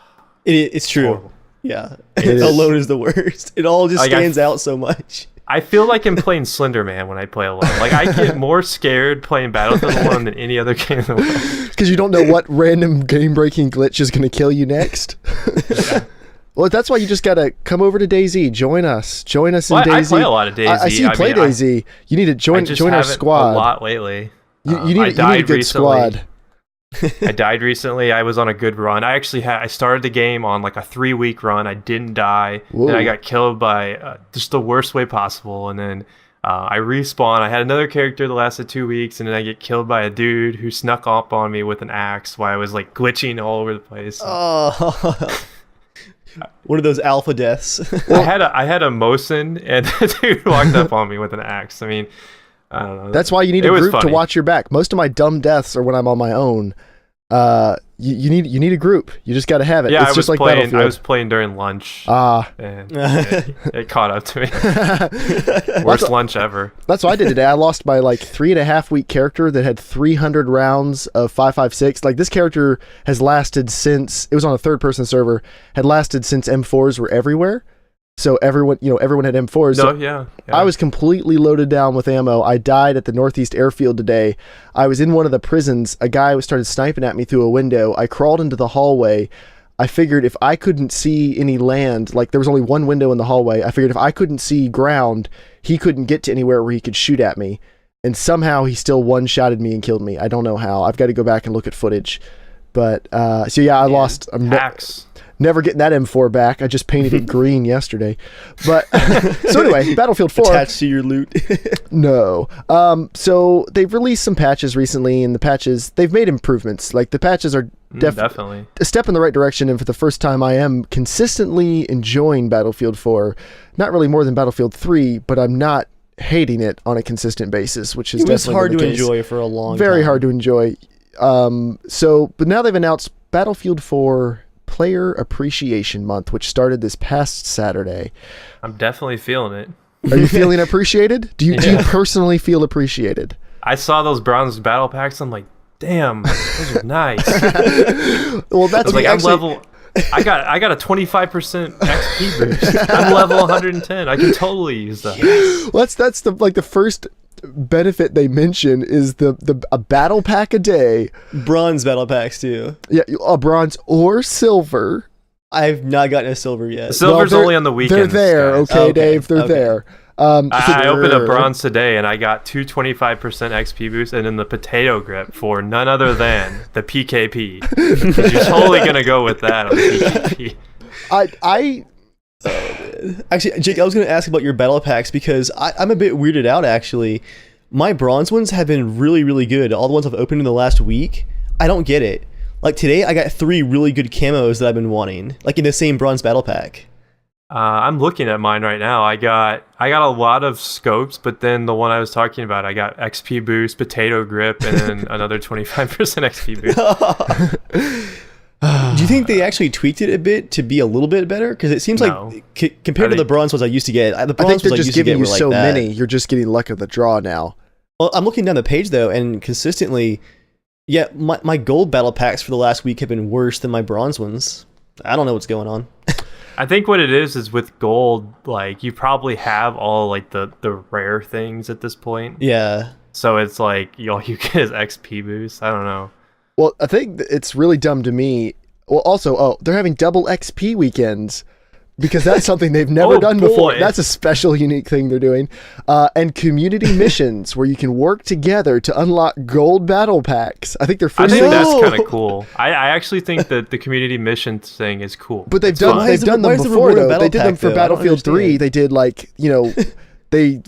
It's true. Horrible. Yeah. Alone is the worst. It all just stands out so much. I feel like I'm playing Slender Man when I play alone. Like, I get more scared playing Battlefield alone than any other game in the world. Because you don't know what random game-breaking glitch is going to kill you next. Yeah. Well, that's why you just got to come over to DayZ. Join us in DayZ. I play a lot of DayZ. I see you play DayZ. You need to join our squad. A lot lately. You need a good squad. I died recently. I was on a good run. I started the game on like a 3-week run. I didn't die. Whoa. And I got killed by just the worst way possible. And then I respawned. I had another character that lasted 2 weeks, and then I get killed by a dude who snuck up on me with an axe while I was like glitching all over the place. Oh. One of those alpha deaths. I had a Mosin, and the dude walked up on me with an axe. I mean, I don't know. That's why you need a group to watch your back. Most of my dumb deaths are when I'm on my own. You need a group. You just got to have it. Yeah, it's just like Battlefield. I was playing during lunch. And it caught up to me. Worst lunch ever. That's what I did today. I lost my like 3.5 week character that had 300 rounds of 5.56. Like this character has lasted since it was on a third-person server. Had lasted since M4s were everywhere. So everyone had M4s. So yeah. I was completely loaded down with ammo. I died at the Northeast Airfield today. I was in one of the prisons. A guy started sniping at me through a window. I crawled into the hallway. I figured if I couldn't see any land, like there was only one window in the hallway, I figured if I couldn't see ground, he couldn't get to anywhere where he could shoot at me. And somehow he still one-shotted me and killed me. I don't know how. I've got to go back and look at footage. But, I lost. Hacks. Never getting that M4 back. I just painted it green yesterday. But so anyway, Battlefield 4 attached to your loot. No. So they've released some patches recently, and the patches they've made improvements. Like the patches are definitely a step in the right direction. And for the first time, I am consistently enjoying Battlefield 4. Not really more than Battlefield 3, but I'm not hating it on a consistent basis, which is definitely hard been the to case. enjoy for a long Very time. hard to enjoy. But now they've announced Battlefield 4 Player Appreciation Month, which started this past Saturday. I'm definitely feeling it. Are you feeling appreciated? Do you personally feel appreciated? I saw those bronze battle packs. I'm like, damn, those are nice. Well, that's like I'm level. I got a 25% XP boost. I'm level 110. I can totally use that. Well, that's the first benefit they mention is a battle pack a day. Bronze battle packs too. Yeah, a bronze or silver. I've not gotten a silver yet. The silver's only on the weekends. They're there, guys. okay, Dave. They're there. I opened a bronze today, and I got 2 25% XP boosts, and then the potato grip for none other than the PKP. You're totally gonna go with that on the PKP. Actually, Jake, I was going to ask about your battle packs because I'm a bit weirded out, actually. My bronze ones have been really, really good. All the ones I've opened in the last week, I don't get it. Like today, I got 3 really good camos that I've been wanting, like in the same bronze battle pack. I'm looking at mine right now. I got a lot of scopes, but then the one I was talking about, I got XP boost, potato grip, and then another 25% XP boost. Do you think they actually tweaked it a bit to be a little bit better? Because it seems like compared to the bronze ones I used to get, the bronze I think they're ones just giving you like so that. many. You're just getting luck of the draw now. Well, I'm looking down the page though, and consistently, yeah, my gold battle packs for the last week have been worse than my bronze ones. I don't know what's going on. I think what it is with gold, like you probably have all like the rare things at this point. Yeah. So it's like all you get is XP boost. I don't know. Well, I think it's really dumb to me. Well, also, they're having double XP weekends because that's something they've never done before. That's a special, unique thing they're doing. And community missions where you can work together to unlock gold battle packs. I think they're I think that's kind of cool. I actually think that the community mission thing is cool. But they've done them before, though. They did them for Battlefield 3. They did like, they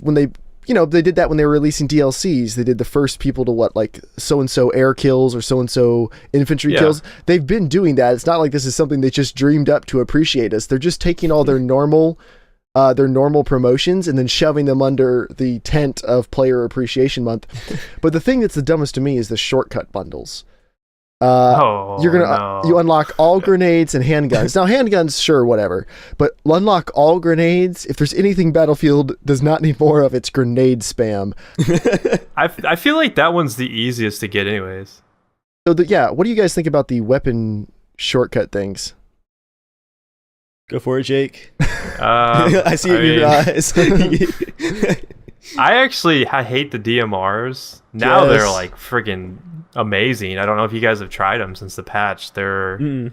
did that when they were releasing DLCs. They did the first people to like so-and-so air kills or so-and-so infantry kills. They've been doing that. It's not like this is something they just dreamed up to appreciate us. They're just taking all their normal promotions and then shoving them under the tent of Player Appreciation Month. But the thing that's the dumbest to me is the shortcut bundles. You unlock all grenades and handguns. Now handguns, sure, whatever, but unlock all grenades. If there's anything Battlefield does not need more of, it's grenade spam. I feel like that one's the easiest to get anyways. So what do you guys think about the weapon shortcut things? Go for it, Jake. I see it in your eyes. I hate the DMRs. Now they're like friggin' amazing. I don't know if you guys have tried them since the patch. They're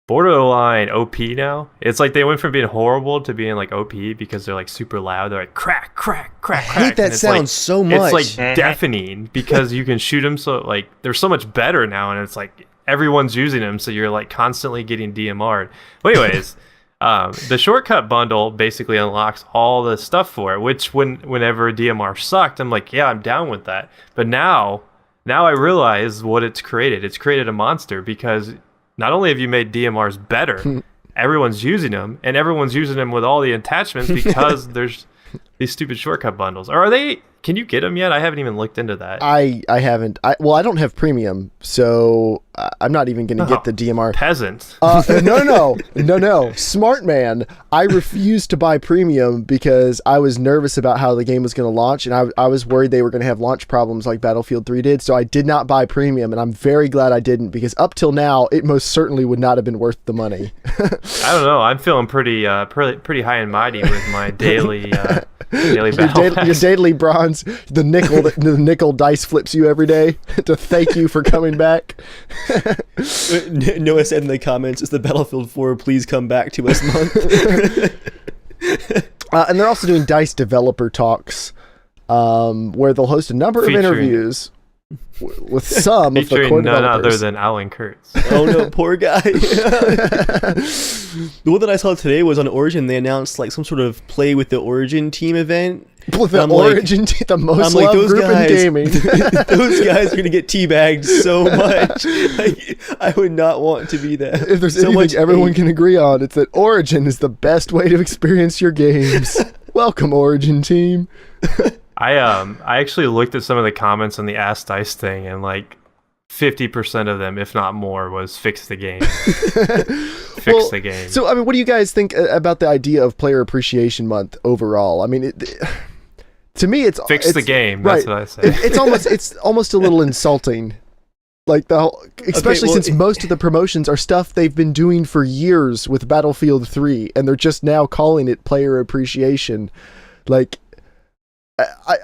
borderline OP now. It's like they went from being horrible to being like OP because they're like super loud. They're like crack, crack, crack, crack. I hate that sound so much. It's like deafening because you can shoot them so like they're so much better now, and it's like everyone's using them, so you're like constantly getting DMR'd. But anyways. The shortcut bundle basically unlocks all the stuff for it, which whenever DMR sucked, I'm like, yeah, I'm down with that. But now I realize what it's created. It's created a monster because not only have you made DMRs better, everyone's using them, and everyone's using them with all the attachments because there's these stupid shortcut bundles. Or are they... Can you get them yet? I haven't even looked into that. I haven't. I don't have premium, so I'm not even going to get the DMR. Peasant. No. Smart man. I refused to buy premium because I was nervous about how the game was going to launch, and I was worried they were going to have launch problems like Battlefield 3 did, so I did not buy premium, and I'm very glad I didn't because up till now, it most certainly would not have been worth the money. I don't know. I'm feeling pretty high and mighty with my daily battle your daily bronze. The nickel dice flips you every day to thank you for coming back. Noah said in the comments, "It's the Battlefield 4 please come back to us month." And they're also doing DICE developer talks, where they'll host a number of interviews with some of the core none developers. other than Alan Kurtz. Oh no, poor guy. The one that I saw today was on Origin. They announced like some sort of play with the Origin team event. With the Origin team, the most loved group in gaming. Those guys are gonna get teabagged so much. Like, I would not want to be that. If there's anything everyone can agree on, it's that Origin is the best way to experience your games. Welcome, Origin team. I actually looked at some of the comments on the Ask Dice thing, and like 50% of them, if not more, was fix the game. Fix the game. So, I mean, what do you guys think about the idea of Player Appreciation Month overall? I mean, to me, it's fix the game. That's what I say. It's almost a little insulting. Like especially since most of the promotions are stuff they've been doing for years with Battlefield 3, and they're just now calling it Player Appreciation. Like,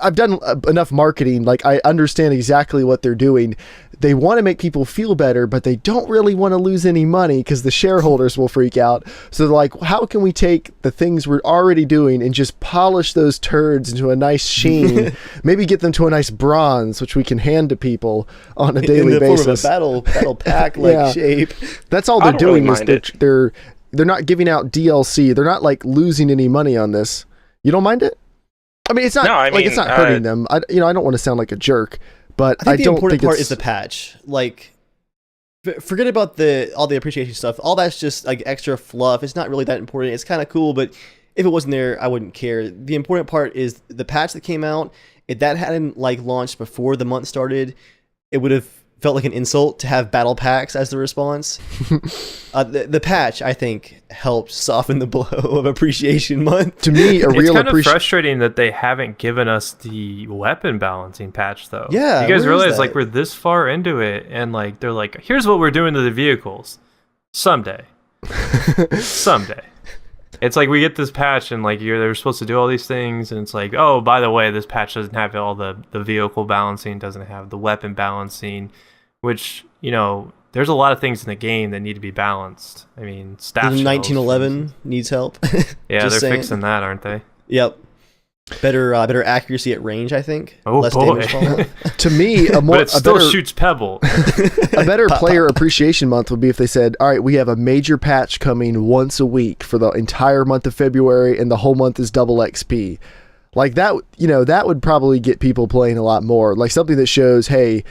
I've done enough marketing. Like, I understand exactly what they're doing. They want to make people feel better, but they don't really want to lose any money because the shareholders will freak out. So they're like, how can we take the things we're already doing and just polish those turds into a nice sheen? Maybe get them to a nice bronze, which we can hand to people on a daily basis. In the form of a battle pack like shape. That's all they're doing. They're they're not giving out DLC. They're not like losing any money on this. You don't mind it? I mean, it's not it's not hurting them. I don't want to sound like a jerk, but I think the important part is the patch. Like, forget about all the appreciation stuff. All that's just like extra fluff. It's not really that important. It's kind of cool, but if it wasn't there, I wouldn't care. The important part is the patch that came out. If that hadn't like launched before the month started, it would have felt like an insult to have battle packs as the response. The patch, I think, helped soften the blow of Appreciation Month. To me, it's kind of frustrating that they haven't given us the weapon balancing patch, though. Yeah, you guys realize like we're this far into it, and like they're like, here's what we're doing to the vehicles. Someday. It's like we get this patch, and like they're supposed to do all these things, and it's like, oh, by the way, this patch doesn't have all the vehicle balancing, doesn't have the weapon balancing, which, there's a lot of things in the game that need to be balanced. I mean, staff 1911 needs help. Yeah, they're fixing that, aren't they? Yep. Better accuracy at range, I think. Oh, less boy. damage fallout. To me, but it still shoots pebble. A better player appreciation month would be if they said, all right, we have a major patch coming once a week for the entire month of February, and the whole month is double XP. Like that, that would probably get people playing a lot more. Like something that shows, hey,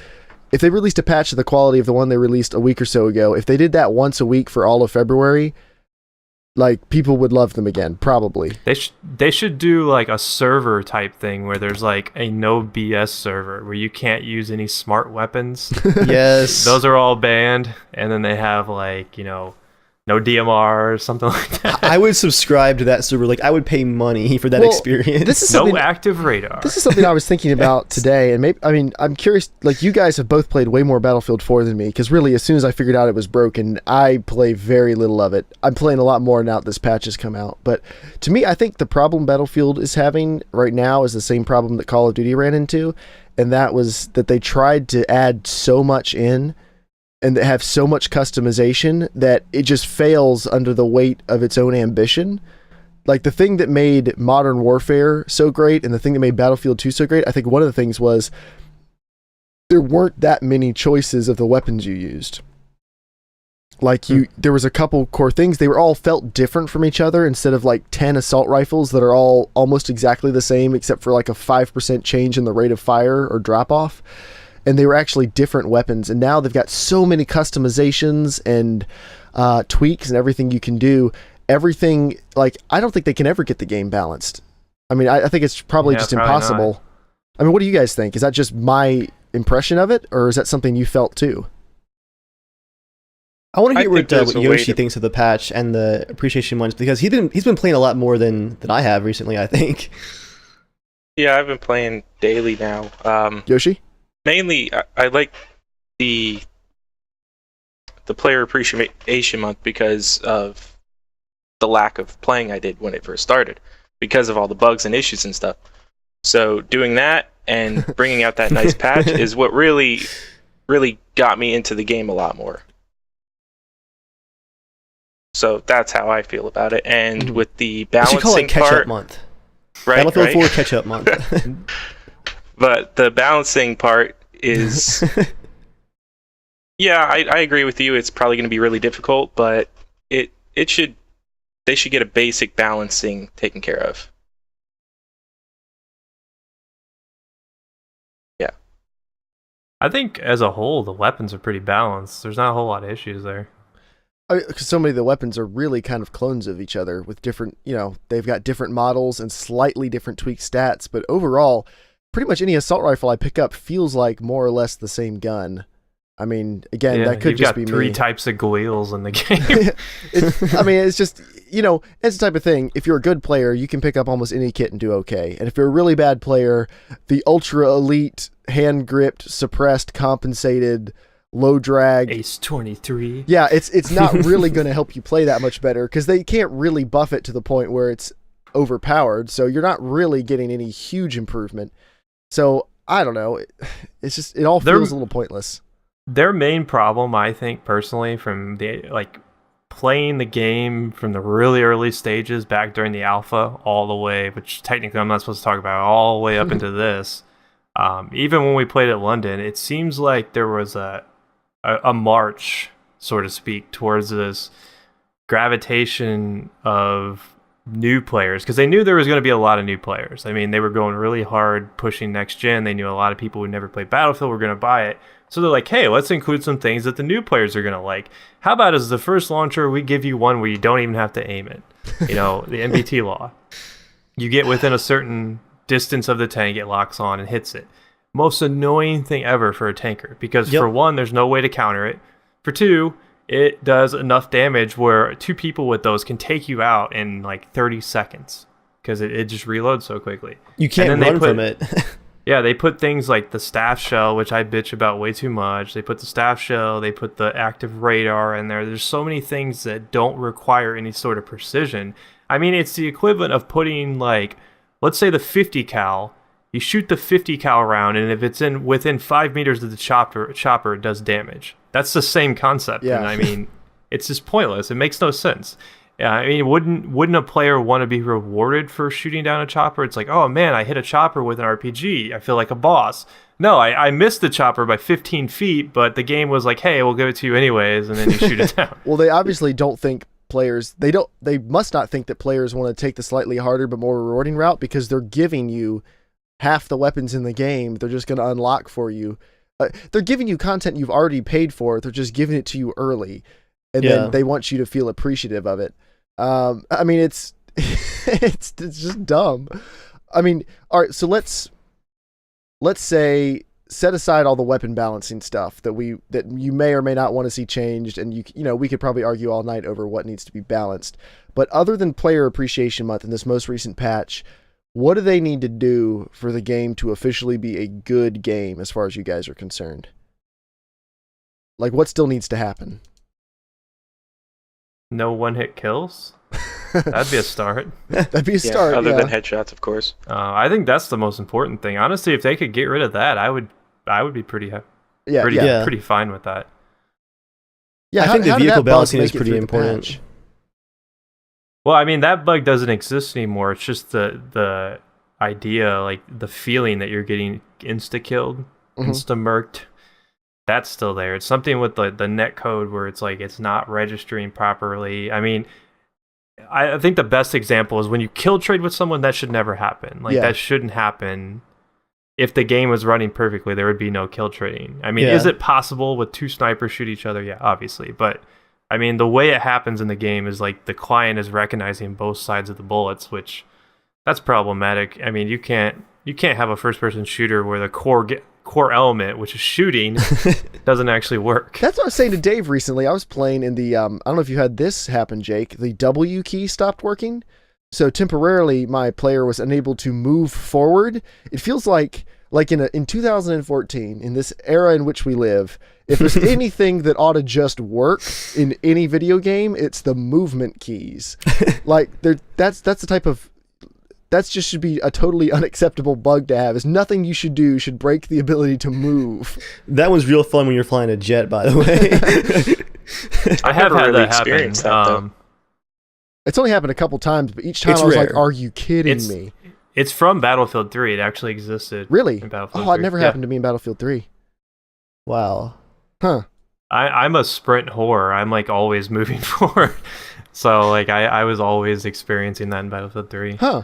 if they released a patch of the quality of the one they released a week or so ago, if they did that once a week for all of February, like people would love them again, probably. They should do like a server type thing where there's like a no BS server where you can't use any smart weapons. Yes. Those are all banned, and then they have like, no DMR or something like that. I would subscribe to that server. Like, I would pay money for that experience. This is no active radar. This is something I was thinking about today, and I'm curious. Like, you guys have both played way more Battlefield 4 than me, because really, as soon as I figured out it was broken, I play very little of it. I'm playing a lot more now that this patch has come out. But to me, I think the problem Battlefield is having right now is the same problem that Call of Duty ran into, and that was that they tried to add so much in and that have so much customization that it just fails under the weight of its own ambition. Like the thing that made Modern Warfare so great and the thing that made Battlefield 2 so great, I think one of the things was there weren't that many choices of the weapons you used. Like there was a couple core things. They were all felt different from each other instead of like 10 assault rifles that are all almost exactly the same except for like a 5% change in the rate of fire or drop off. And they were actually different weapons, and now they've got so many customizations and tweaks and everything you can do. Everything, like, I don't think they can ever get the game balanced. I mean, I think it's probably just impossible. Not. I mean, what do you guys think? Is that just my impression of it, or is that something you felt too? I want to hear what Yoshi thinks of the patch and the appreciation ones, because he's been playing a lot more than I have recently, I think. Yeah, I've been playing daily now. Yoshi? Mainly, I like the Player Appreciation Month because of the lack of playing I did when it first started, because of all the bugs and issues and stuff. So doing that and bringing out that nice patch is what really, really got me into the game a lot more. So that's how I feel about it. And with the balancing part, call it catch-up month. Right, Battlefield 4 catch-up month. But the balancing part is, yeah, I agree with you. It's probably going to be really difficult, but they should get a basic balancing taken care of. Yeah. I think as a whole, the weapons are pretty balanced. There's not a whole lot of issues there. Because so many of the weapons are really kind of clones of each other with different, they've got different models and slightly different tweaked stats, but overall, pretty much any assault rifle I pick up feels like more or less the same gun. I mean, again, that could just be me. You've got 3 types of wheels in the game. It's just, it's the type of thing. If you're a good player, you can pick up almost any kit and do okay. And if you're a really bad player, the ultra elite, hand gripped, suppressed, compensated, low drag Ace 23. Yeah, it's not really going to help you play that much better because they can't really buff it to the point where it's overpowered. So you're not really getting any huge improvement. So I don't know. It's just, it all feels a little pointless. Their main problem, I think, personally, from the playing the game from the really early stages back during the alpha all the way, which technically I'm not supposed to talk about, all the way up into this. Even when we played at London, it seems like there was a march, so to speak, towards this gravitation of new players, because they knew there was going to be a lot of new players. I mean, they were going really hard pushing next gen. They knew a lot of people who never played Battlefield were going to buy it. So they're like, hey, let's include some things that the new players are going to like. How about as the first launcher, we give you one where you don't even have to aim it? You know, the MBT law. You get within a certain distance of the tank, it locks on and hits it. Most annoying thing ever for a tanker, because for one, there's no way to counter it. For two, it does enough damage where two people with those can take you out in like 30 seconds because it just reloads so quickly. You can't run from it. Yeah, they put things like the staff shell, which I bitch about way too much. They put the staff shell, they put the active radar in there. There's so many things that don't require any sort of precision. I mean, it's the equivalent of putting, like, let's say the 50 cal. You shoot the 50 cal round, and if it's within 5 meters of the chopper, it does damage. That's the same concept. Yeah. And I mean, it's just pointless. It makes no sense. Yeah, I mean, wouldn't a player want to be rewarded for shooting down a chopper? It's like, oh man, I hit a chopper with an RPG. I feel like a boss. No, I missed the chopper by 15 feet, but the game was like, hey, we'll give it to you anyways, and then you shoot it down. Well, they obviously don't think players, they must not think that players want to take the slightly harder but more rewarding route, because they're giving you half the weapons in the game. They're just going to unlock for you. They're giving you content you've already paid for. They're just giving it to you early. And then they want you to feel appreciative of it. I mean, it's it's just dumb. I mean, all right, so let's say set aside all the weapon balancing stuff that you may or may not want to see changed, and you know, we could probably argue all night over what needs to be balanced. But other than Player Appreciation Month and this most recent patch, what do they need to do for the game to officially be a good game as far as you guys are concerned? Like, what still needs to happen? No one-hit kills? That'd be a start. That'd be a start, other than headshots, of course. I think that's the most important thing. Honestly, if they could get rid of that, I would be pretty fine with that. Yeah, I think the vehicle balancing is pretty important. Well, I mean, that bug doesn't exist anymore. It's just the idea, like the feeling that you're getting insta-killed, insta-murked. That's still there. It's something with the net code where it's like it's not registering properly. I mean, I think the best example is when you kill trade with someone. That should never happen. Like, that shouldn't happen. If the game was running perfectly, there would be no kill trading. I mean, is it possible with two snipers shoot each other? Yeah, obviously. But I mean, the way it happens in the game is like the client is recognizing both sides of the bullets, which that's problematic. I mean, you can't have a first-person shooter where the core element, which is shooting, doesn't actually work. That's what I was saying to Dave recently. I was playing in the I don't know if you had this happen, Jake. The W key stopped working, so temporarily my player was unable to move forward. It feels like in 2014, in this era in which we live, if there's anything that ought to just work in any video game, it's the movement keys. Like, that's the type of, that just should be a totally unacceptable bug to have. Is nothing you should do should break the ability to move. That was real fun when you're flying a jet, by the way. I have had really that happen. that, It's only happened a couple times, but each time It's I was rare. like, "Are you kidding me?" It's from Battlefield 3. It actually existed. Really? In Battlefield Oh, 3. it never happened to me in Battlefield 3. Wow. Huh. I'm a sprint whore. I'm like always moving forward. So like I was always experiencing that in Battlefield 3. Huh.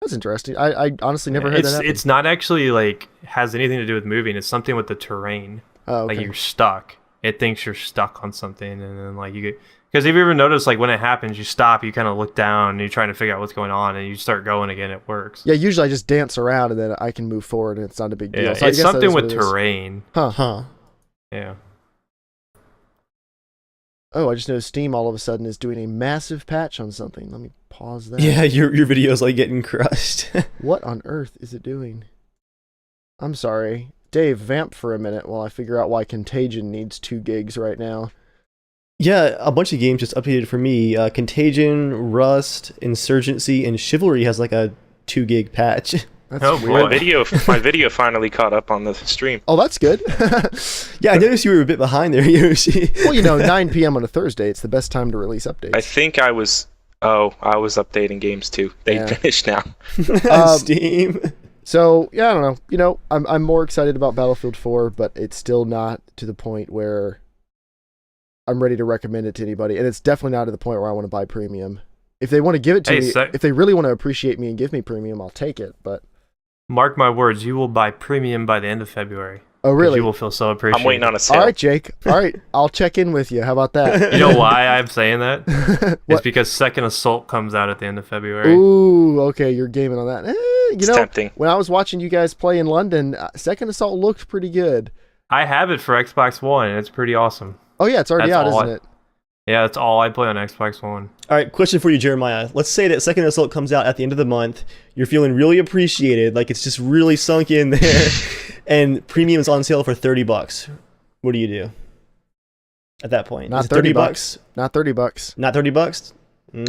That's interesting. I honestly never heard that happen. It's not actually like has anything to do with moving. It's something with the terrain. Oh, okay. Like you're stuck. It thinks you're stuck on something, and then like you get. Because if you ever notice, like when it happens, you stop, you kind of look down, and you're trying to figure out what's going on, and you start going again. It works. Yeah, usually I just dance around, and then I can move forward, and it's not a big deal. Yeah, So I it's guess that something is with what it is. terrain. Huh. Yeah. Oh, I just noticed Steam all of a sudden is doing a massive patch on something. Let me pause that. Yeah, your video's like getting crushed. What on earth is it doing? I'm sorry. Dave, vamp for a minute while I figure out why Contagion needs 2 gigs right now. Yeah, a bunch of games just updated for me. Contagion, Rust, Insurgency, and Chivalry has like a 2 gig patch. That's Oh, weird. boy. My video finally caught up on the stream. Oh, that's good. Yeah, I noticed you were a bit behind there, Yoshi. Well, 9 p.m. on a Thursday, it's the best time to release updates. I think I was updating games too. They Yeah. finished now. Steam. So, yeah, I don't know. I'm more excited about Battlefield 4, but it's still not to the point where I'm ready to recommend it to anybody, and it's definitely not to the point where I want to buy premium. If they want to give it to me, if they really want to appreciate me and give me premium, I'll take it. But mark my words, you will buy premium by the end of February. Oh, really? You will feel so appreciated. I'm waiting on a sale. All right, Jake. All right, I'll check in with you. How about that? You know why I'm saying that? It's because Second Assault comes out at the end of February. Ooh, okay, you're gaming on that. It's tempting. When I was watching you guys play in London, Second Assault looked pretty good. I have it for Xbox One, and it's pretty awesome. Oh, yeah, it's already out, isn't it? Yeah, that's all I play on Xbox One. All right, question for you, Jeremiah. Let's say that Second Assault comes out at the end of the month. You're feeling really appreciated, like it's just really sunk in there, and premium is on sale for $30. What do you do at that point? Not $30. Not $30. Not $30?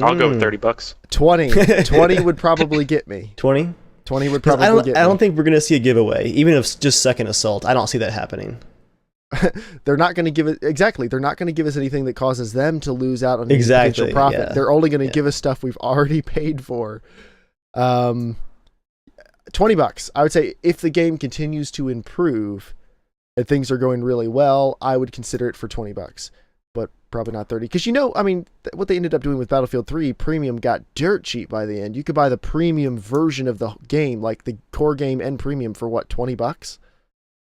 I'll go with $30. 20. 20 would probably get me. 20? 20 would probably get me. I don't think we're going to see a giveaway, even if it's just Second Assault. I don't see that happening. They're not going to give it exactly. They're not going to give us anything that causes them to lose out on any potential profit. Yeah. They're only going to give us stuff we've already paid for. $20. I would say if the game continues to improve and things are going really well, I would consider it for $20, but probably not 30. Because what they ended up doing with Battlefield 3 Premium got dirt cheap by the end. You could buy the premium version of the game, like the core game and premium, for what, $20?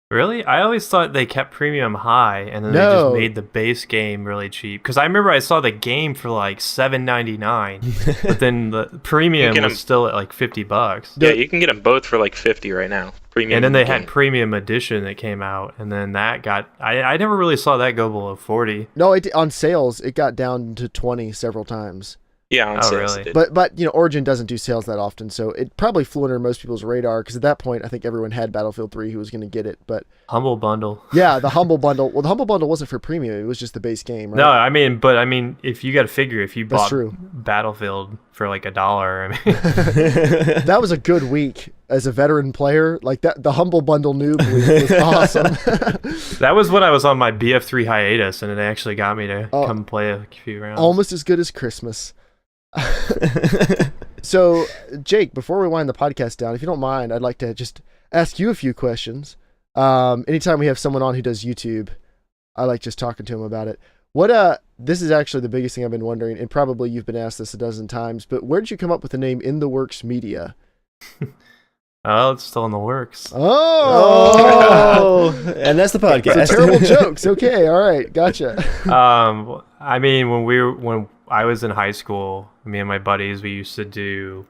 Really? I always thought they kept premium high and then they just made the base game really cheap. Because I remember I saw the game for like $7.99, but then the premium was still at like $50. Yeah, you can get them both for like $50 right now. Premium. And then they had Premium Edition that came out, and then that got I never really saw that go below $40. No, on sales it got down to $20 several times. Yeah, on sales. Really? But Origin doesn't do sales that often, so it probably flew under most people's radar, because at that point I think everyone had Battlefield 3 who was going to get it. But Humble Bundle. Yeah, the Humble Bundle. Well, the Humble Bundle wasn't for premium; it was just the base game, right? No, I mean, if you got to figure, if you bought Battlefield for like $1, that was a good week as a veteran player. Like that, the Humble Bundle noob week was awesome. That was when I was on my BF3 hiatus, and it actually got me to come play a few rounds. Almost as good as Christmas. So, Jake, before we wind the podcast down, if you don't mind, I'd like to just ask you a few questions. Anytime we have someone on who does YouTube, I like just talking to them about it. This is actually the biggest thing I've been wondering, and probably you've been asked this a dozen times, but where did you come up with the name InTheWorksMedia? Oh, it's still in the works. Oh, and that's the podcast. It's terrible jokes. Okay, all right, gotcha. I mean, when I was in high school, me and my buddies, we used to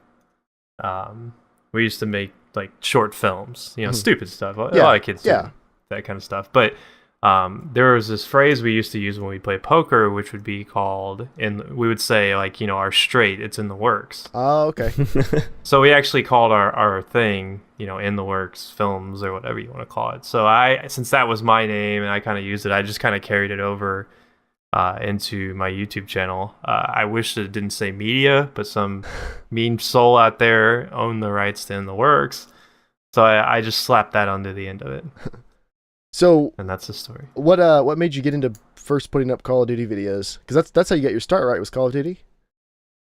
make like short films, stupid stuff. A lot of kids do that kind of stuff. But there was this phrase we used to use when we play poker, which would be called, and we would say like, our straight, it's in the works. Oh, okay. So we actually called our thing, in the works films, or whatever you want to call it. So since that was my name and I kind of used it, I just kind of carried it over into my YouTube channel. I wish that it didn't say media, but some mean soul out there owned the rights to In the Works. So I just slapped that onto the end of it. And that's the story. What made you get into first putting up Call of Duty videos? Because that's how you got your start, right? Was Call of Duty?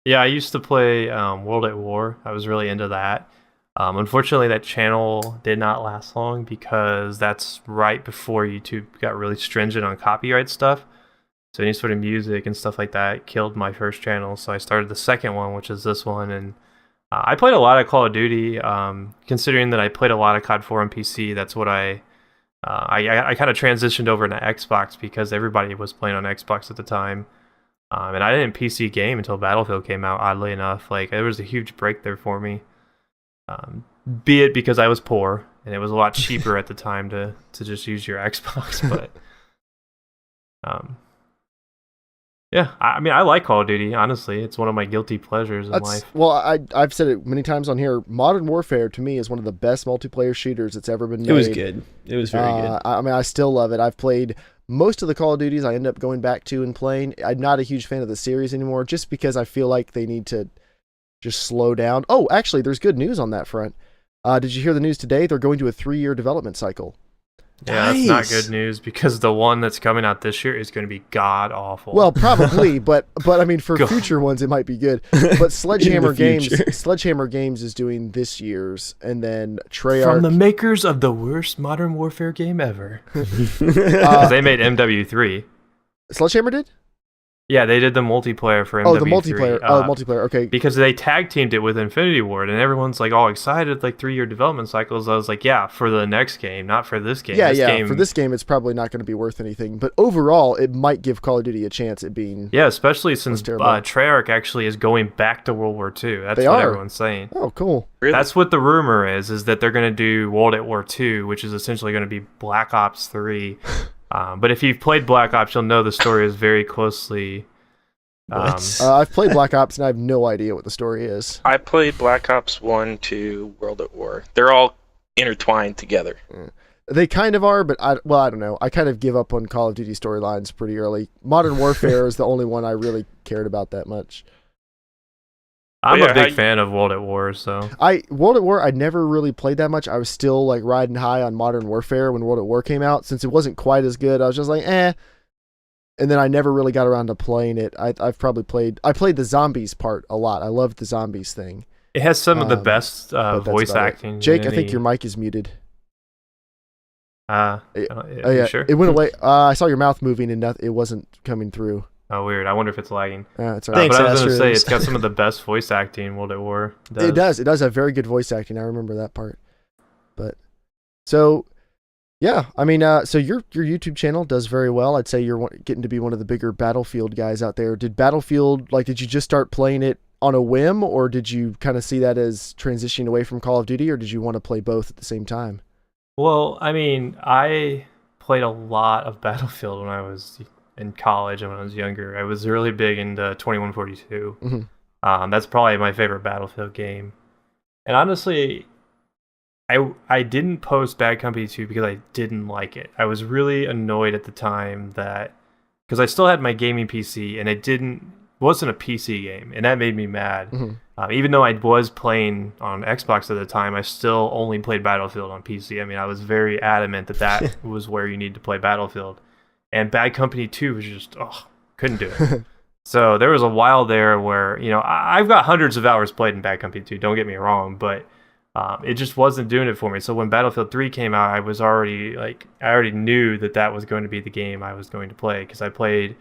Yeah, I used to play World at War. I was really into that. Unfortunately, that channel did not last long because that's right before YouTube got really stringent on copyright stuff. So any sort of music and stuff like that killed my first channel. So I started the second one, which is this one. And I played a lot of Call of Duty. Considering that I played a lot of COD 4 on PC, that's what I kind of transitioned over to Xbox because everybody was playing on Xbox at the time. And I didn't PC game until Battlefield came out, oddly enough. Like, it was a huge break there for me. Be it because I was poor, and it was a lot cheaper at the time to just use your Xbox. But yeah, I mean, I like Call of Duty, honestly. It's one of my guilty pleasures in life. Well, I've said it many times on here. Modern Warfare, to me, is one of the best multiplayer shooters that's ever been made. It was good. It was very good. I mean, I still love it. I've played most of the Call of Duties I end up going back to and playing. I'm not a huge fan of the series anymore, just because I feel like they need to just slow down. Oh, actually, there's good news on that front. Did you hear the news today? They're going to a 3-year development cycle. Yeah, Nice. That's not good news because the one that's coming out this year is going to be god awful. Well, probably, but I mean, for future ones, it might be good. But Sledgehammer Games is doing this year's, and then Treyarch, from the makers of the worst Modern Warfare game ever, because they made MW3. Sledgehammer did? Yeah, they did the multiplayer for MW3. Oh, the multiplayer. Multiplayer. Okay. Because they tag teamed it with Infinity Ward, and everyone's like all excited, like 3-year development cycles. I was like, yeah, for the next game, not for this game. Yeah, this game, for this game, it's probably not going to be worth anything. But overall, it might give Call of Duty a chance at being. Yeah, especially since Treyarch actually is going back to World War II. That's what everyone's saying. Oh, cool. Really? That's what the rumor is that they're going to do World at War II, which is essentially going to be Black Ops 3. But if you've played Black Ops, you'll know the story is very closely. I've played Black Ops and I have no idea what the story is. I played Black Ops 1 to World at War. They're all intertwined together. They kind of are, but I don't know. I kind of give up on Call of Duty storylines pretty early. Modern Warfare is the only one I really cared about that much. I'm a big fan of World at War, so World at War I never really played that much. I was still like riding high on Modern Warfare when World at War came out. Since it wasn't quite as good, I was just like, eh. And then I never really got around to playing it. I played the zombies part a lot. I loved the zombies thing. It has some of the best voice acting. Jake, I think your mic is muted. Yeah, sure? It went away. I saw your mouth moving and it wasn't coming through. Oh, weird. I wonder if it's lagging. That's all right. Thanks, but I was going to say, it's got some of the best voice acting in World at War. It does. It does have very good voice acting. I remember that part. But, so... Yeah, I mean, so your YouTube channel does very well. I'd say you're getting to be one of the bigger Battlefield guys out there. Did you just start playing it on a whim, or did you kind of see that as transitioning away from Call of Duty, or did you want to play both at the same time? Well, I mean, I played a lot of Battlefield when I was in college and when I was younger. I was really big into 2142. Mm-hmm. That's probably my favorite Battlefield game. And honestly... I didn't post Bad Company 2 because I didn't like it. I was really annoyed at the time because I still had my gaming PC and it wasn't a PC game, and that made me mad. Mm-hmm. Even though I was playing on Xbox at the time, I still only played Battlefield on PC. I mean, I was very adamant that was where you need to play Battlefield. And Bad Company 2 was just, couldn't do it. So there was a while there where, I've got hundreds of hours played in Bad Company 2, don't get me wrong, but it just wasn't doing it for me. So when Battlefield 3 came out, I already knew that was going to be the game I was going to play, because I played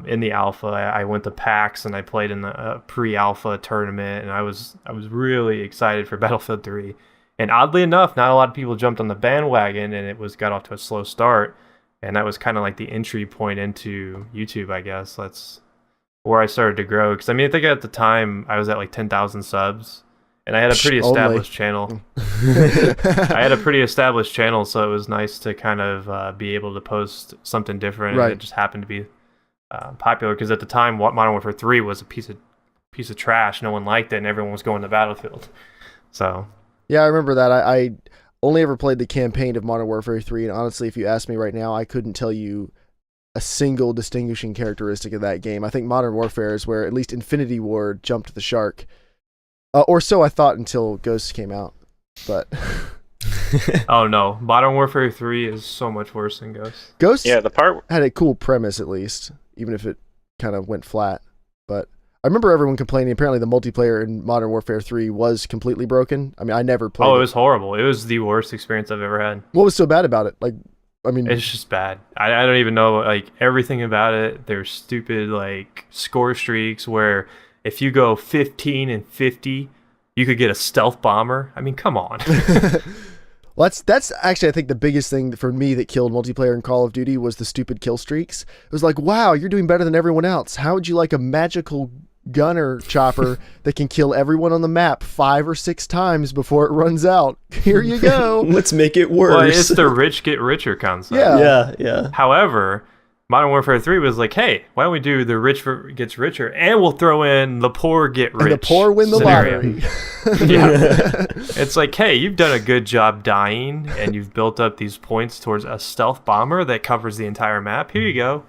in the alpha. I went to PAX and I played in the pre-alpha tournament, and I was really excited for Battlefield 3. And oddly enough, not a lot of people jumped on the bandwagon, and it got off to a slow start. And that was kind of like the entry point into YouTube, I guess. That's where I started to grow. Because I mean, I think at the time I was at like 10,000 subs. And I had a pretty established channel. I had a pretty established channel, so it was nice to kind of be able to post something different. Right. And it just happened to be popular, because at the time, Modern Warfare 3 was a piece of trash. No one liked it, and everyone was going to Battlefield. So yeah, I remember that. I only ever played the campaign of Modern Warfare 3, and honestly, if you ask me right now, I couldn't tell you a single distinguishing characteristic of that game. I think Modern Warfare is where at least Infinity Ward jumped the shark. Or so I thought until Ghosts came out, but... Oh no, Modern Warfare 3 is so much worse than Ghosts. Ghosts the part had a cool premise, at least, even if it kind of went flat. But I remember everyone complaining, apparently the multiplayer in Modern Warfare 3 was completely broken. I mean, I never played it. It was horrible. It was the worst experience I've ever had. What was so bad about it? Like, I mean... It's just bad. I don't even know, like, everything about it. There's stupid, like, score streaks where... If you go 15 and 50, you could get a stealth bomber. I mean, come on. Well, that's actually, I think, the biggest thing for me that killed multiplayer in Call of Duty was the stupid kill streaks. It was like, wow, you're doing better than everyone else. How would you like a magical gunner chopper that can kill everyone on the map 5 or 6 times before it runs out? Here you go. Let's make it worse. Well, it's the rich get richer concept. Yeah. However... Modern Warfare 3 was like, hey, why don't we do the rich gets richer, and we'll throw in the poor get rich. And the poor win the lottery. Yeah. It's like, hey, you've done a good job dying, and you've built up these points towards a stealth bomber that covers the entire map. Here you go.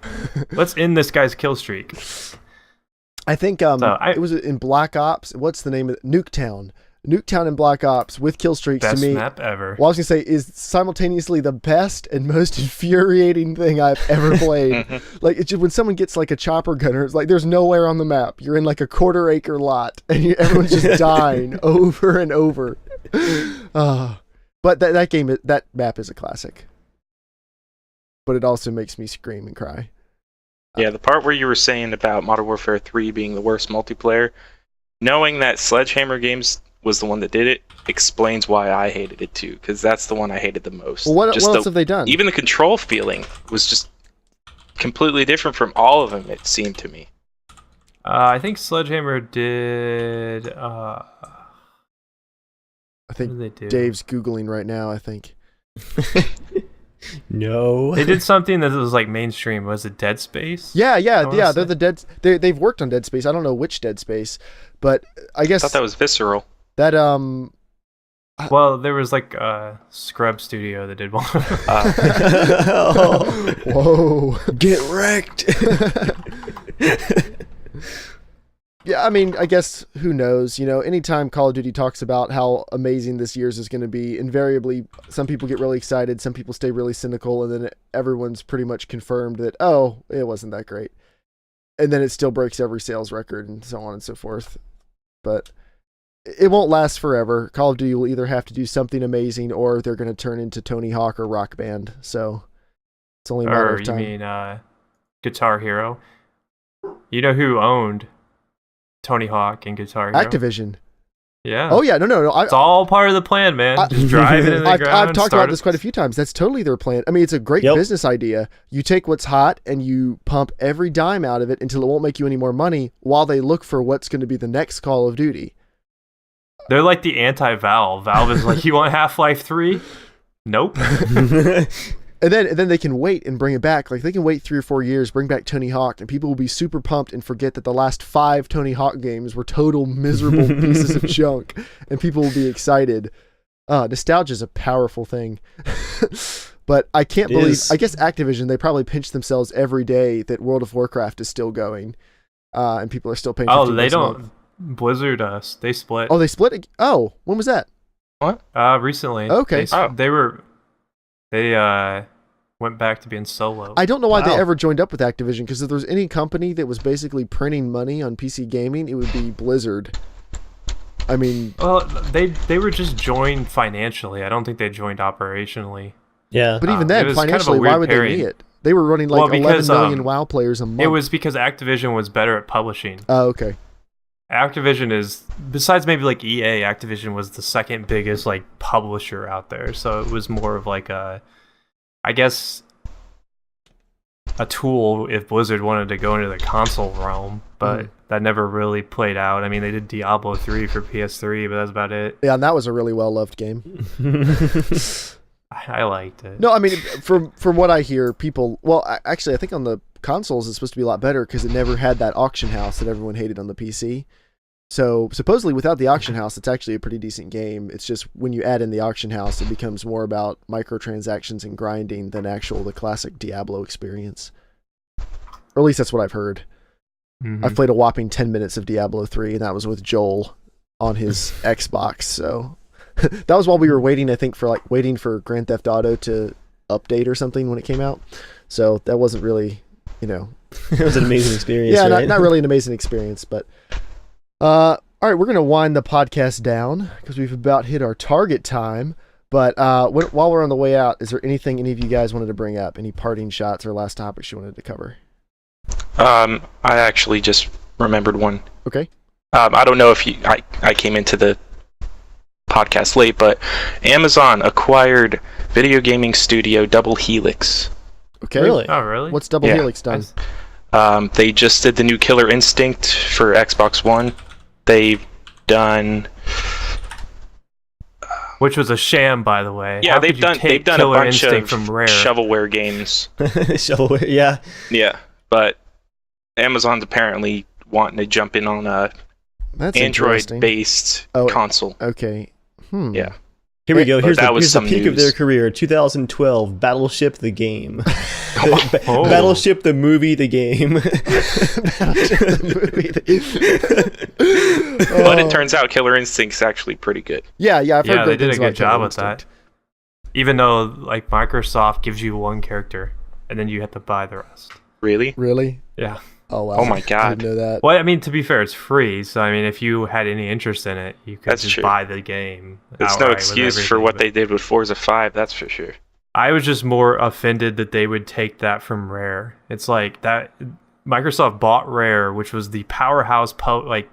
Let's end this guy's kill streak. I think it was in Black Ops. What's the name of it? Nuketown. Nuketown and Black Ops with kill streaks, best to me, map ever. Well, I was gonna say, is simultaneously the best and most infuriating thing I've ever played. Like, it's just, when someone gets like a chopper gunner, it's like there's nowhere on the map. You're in like a 1/4 acre lot, and everyone's just dying over and over. But that map is a classic. But it also makes me scream and cry. Yeah, the part where you were saying about Modern Warfare 3 being the worst multiplayer, knowing that Sledgehammer Games was the one that did it explains why I hated it too, because that's the one I hated the most. Well, what else have they done? Even the control feeling was just completely different from all of them, it seemed to me. I think Sledgehammer did. I think what did they do? Dave's Googling right now, I think. No. They did something that was like mainstream. Was it Dead Space? Yeah. wanna They're say. the Dead. They've worked on Dead Space. I don't know which Dead Space, but I I guess thought that was Visceral. that Well, there was like a Scrub Studio that did one. Whoa. Get wrecked. Yeah, I mean, I guess who knows? You know, anytime Call of Duty talks about how amazing this year's is going to be, invariably some people get really excited, some people stay really cynical, and then everyone's pretty much confirmed that, oh, it wasn't that great. And then it still breaks every sales record and so on and so forth. But it won't last forever. Call of Duty will either have to do something amazing or they're going to turn into Tony Hawk or Rock Band. So it's only a matter Or of you time. mean Guitar Hero? You know who owned Tony Hawk and Guitar Hero? Activision. Yeah. Oh, yeah. No. It's all part of the plan, man. Just drive it in the I've ground. talked start about this quite a few times. That's totally their plan. I mean, it's a great Yep. business idea. You take what's hot and you pump every dime out of it until it won't make you any more money while they look for what's going to be the next Call of Duty. They're like the anti-Valve. Valve is like, you want Half-Life 3? Nope. And then they can wait and bring it back. Like, they can wait 3 or 4 years, bring back Tony Hawk, and people will be super pumped and forget that the last 5 Tony Hawk games were total miserable pieces of junk, and people will be excited. Nostalgia is a powerful thing. But I can't It believe, is. I guess Activision, they probably pinch themselves every day that World of Warcraft is still going, and people are still paying $15 They a month. don't. Blizzard, they split. Oh, they split? Oh, when was that? Recently. Okay. They went back to being solo. I don't know why they Wow. ever joined up with Activision, because if there's any company that was basically printing money on PC gaming, it would be Blizzard. I mean, Well, they were just joined financially. I don't think they joined operationally. Yeah. but even it then, was kind of a financially, why weird would pairing. they need it? They were running like Well, 11 because, million WoW players a month. It was because Activision was better at publishing. Oh, okay. Activision is, besides maybe like EA, Activision was the second biggest like publisher out there. So it was more of like a tool if Blizzard wanted to go into the console realm, but that never really played out. I mean, they did Diablo 3 for PS3, but that's about it. Yeah, and that was a really well-loved game. I liked it. No, I mean, from what I hear, people... Well, actually, I think on the consoles it's supposed to be a lot better because it never had that auction house that everyone hated on the PC. So, supposedly, without the auction house, it's actually a pretty decent game. It's just when you add in the auction house, it becomes more about microtransactions and grinding than the classic Diablo experience. Or at least that's what I've heard. Mhm. I've played a whopping 10 minutes of Diablo 3, and that was with Joel on his Xbox, so... that was while we were waiting, I think, for Grand Theft Auto to update or something when it came out. So that wasn't really, It was an amazing experience. yeah, right? not really an amazing experience. But all right, we're gonna wind the podcast down because we've about hit our target time. But while we're on the way out, is there anything any of you guys wanted to bring up? Any parting shots or last topics you wanted to cover? I actually just remembered one. Okay. I don't know if I came into the podcast late, but Amazon acquired video gaming studio Double Helix. Okay. Really? Oh, really? What's Double Yeah. Helix done? They just did the new Killer Instinct for Xbox One. They've done Which was a sham, by the way. yeah, How they've could you done take a Killer bunch Instinct of from Rare? shovelware games. Shovelware, yeah. Yeah, but Amazon's apparently wanting to jump in on a That's interesting. Android-based Oh, console. Okay. Yeah. Here we go. But Here's that the was some peak of news. their career. 2012, Battleship the game. Oh. Battleship the movie, the game. But it turns out Killer Instinct's actually pretty good. Yeah, I've heard Yeah, they great did a things about good job Killer with that. Instinct. Even though like Microsoft gives you one character and then you have to buy the rest. Really? Really? Yeah. Oh wow! Oh my I God. didn't know that. Well, I mean, to be fair, it's free. So I mean, if you had any interest in it, you could That's just true. buy the game. There's no outright with excuse for everything, what but they did with Forza 5, that's for sure. I was just more offended that they would take that from Rare. It's like that. Microsoft bought Rare, which was the powerhouse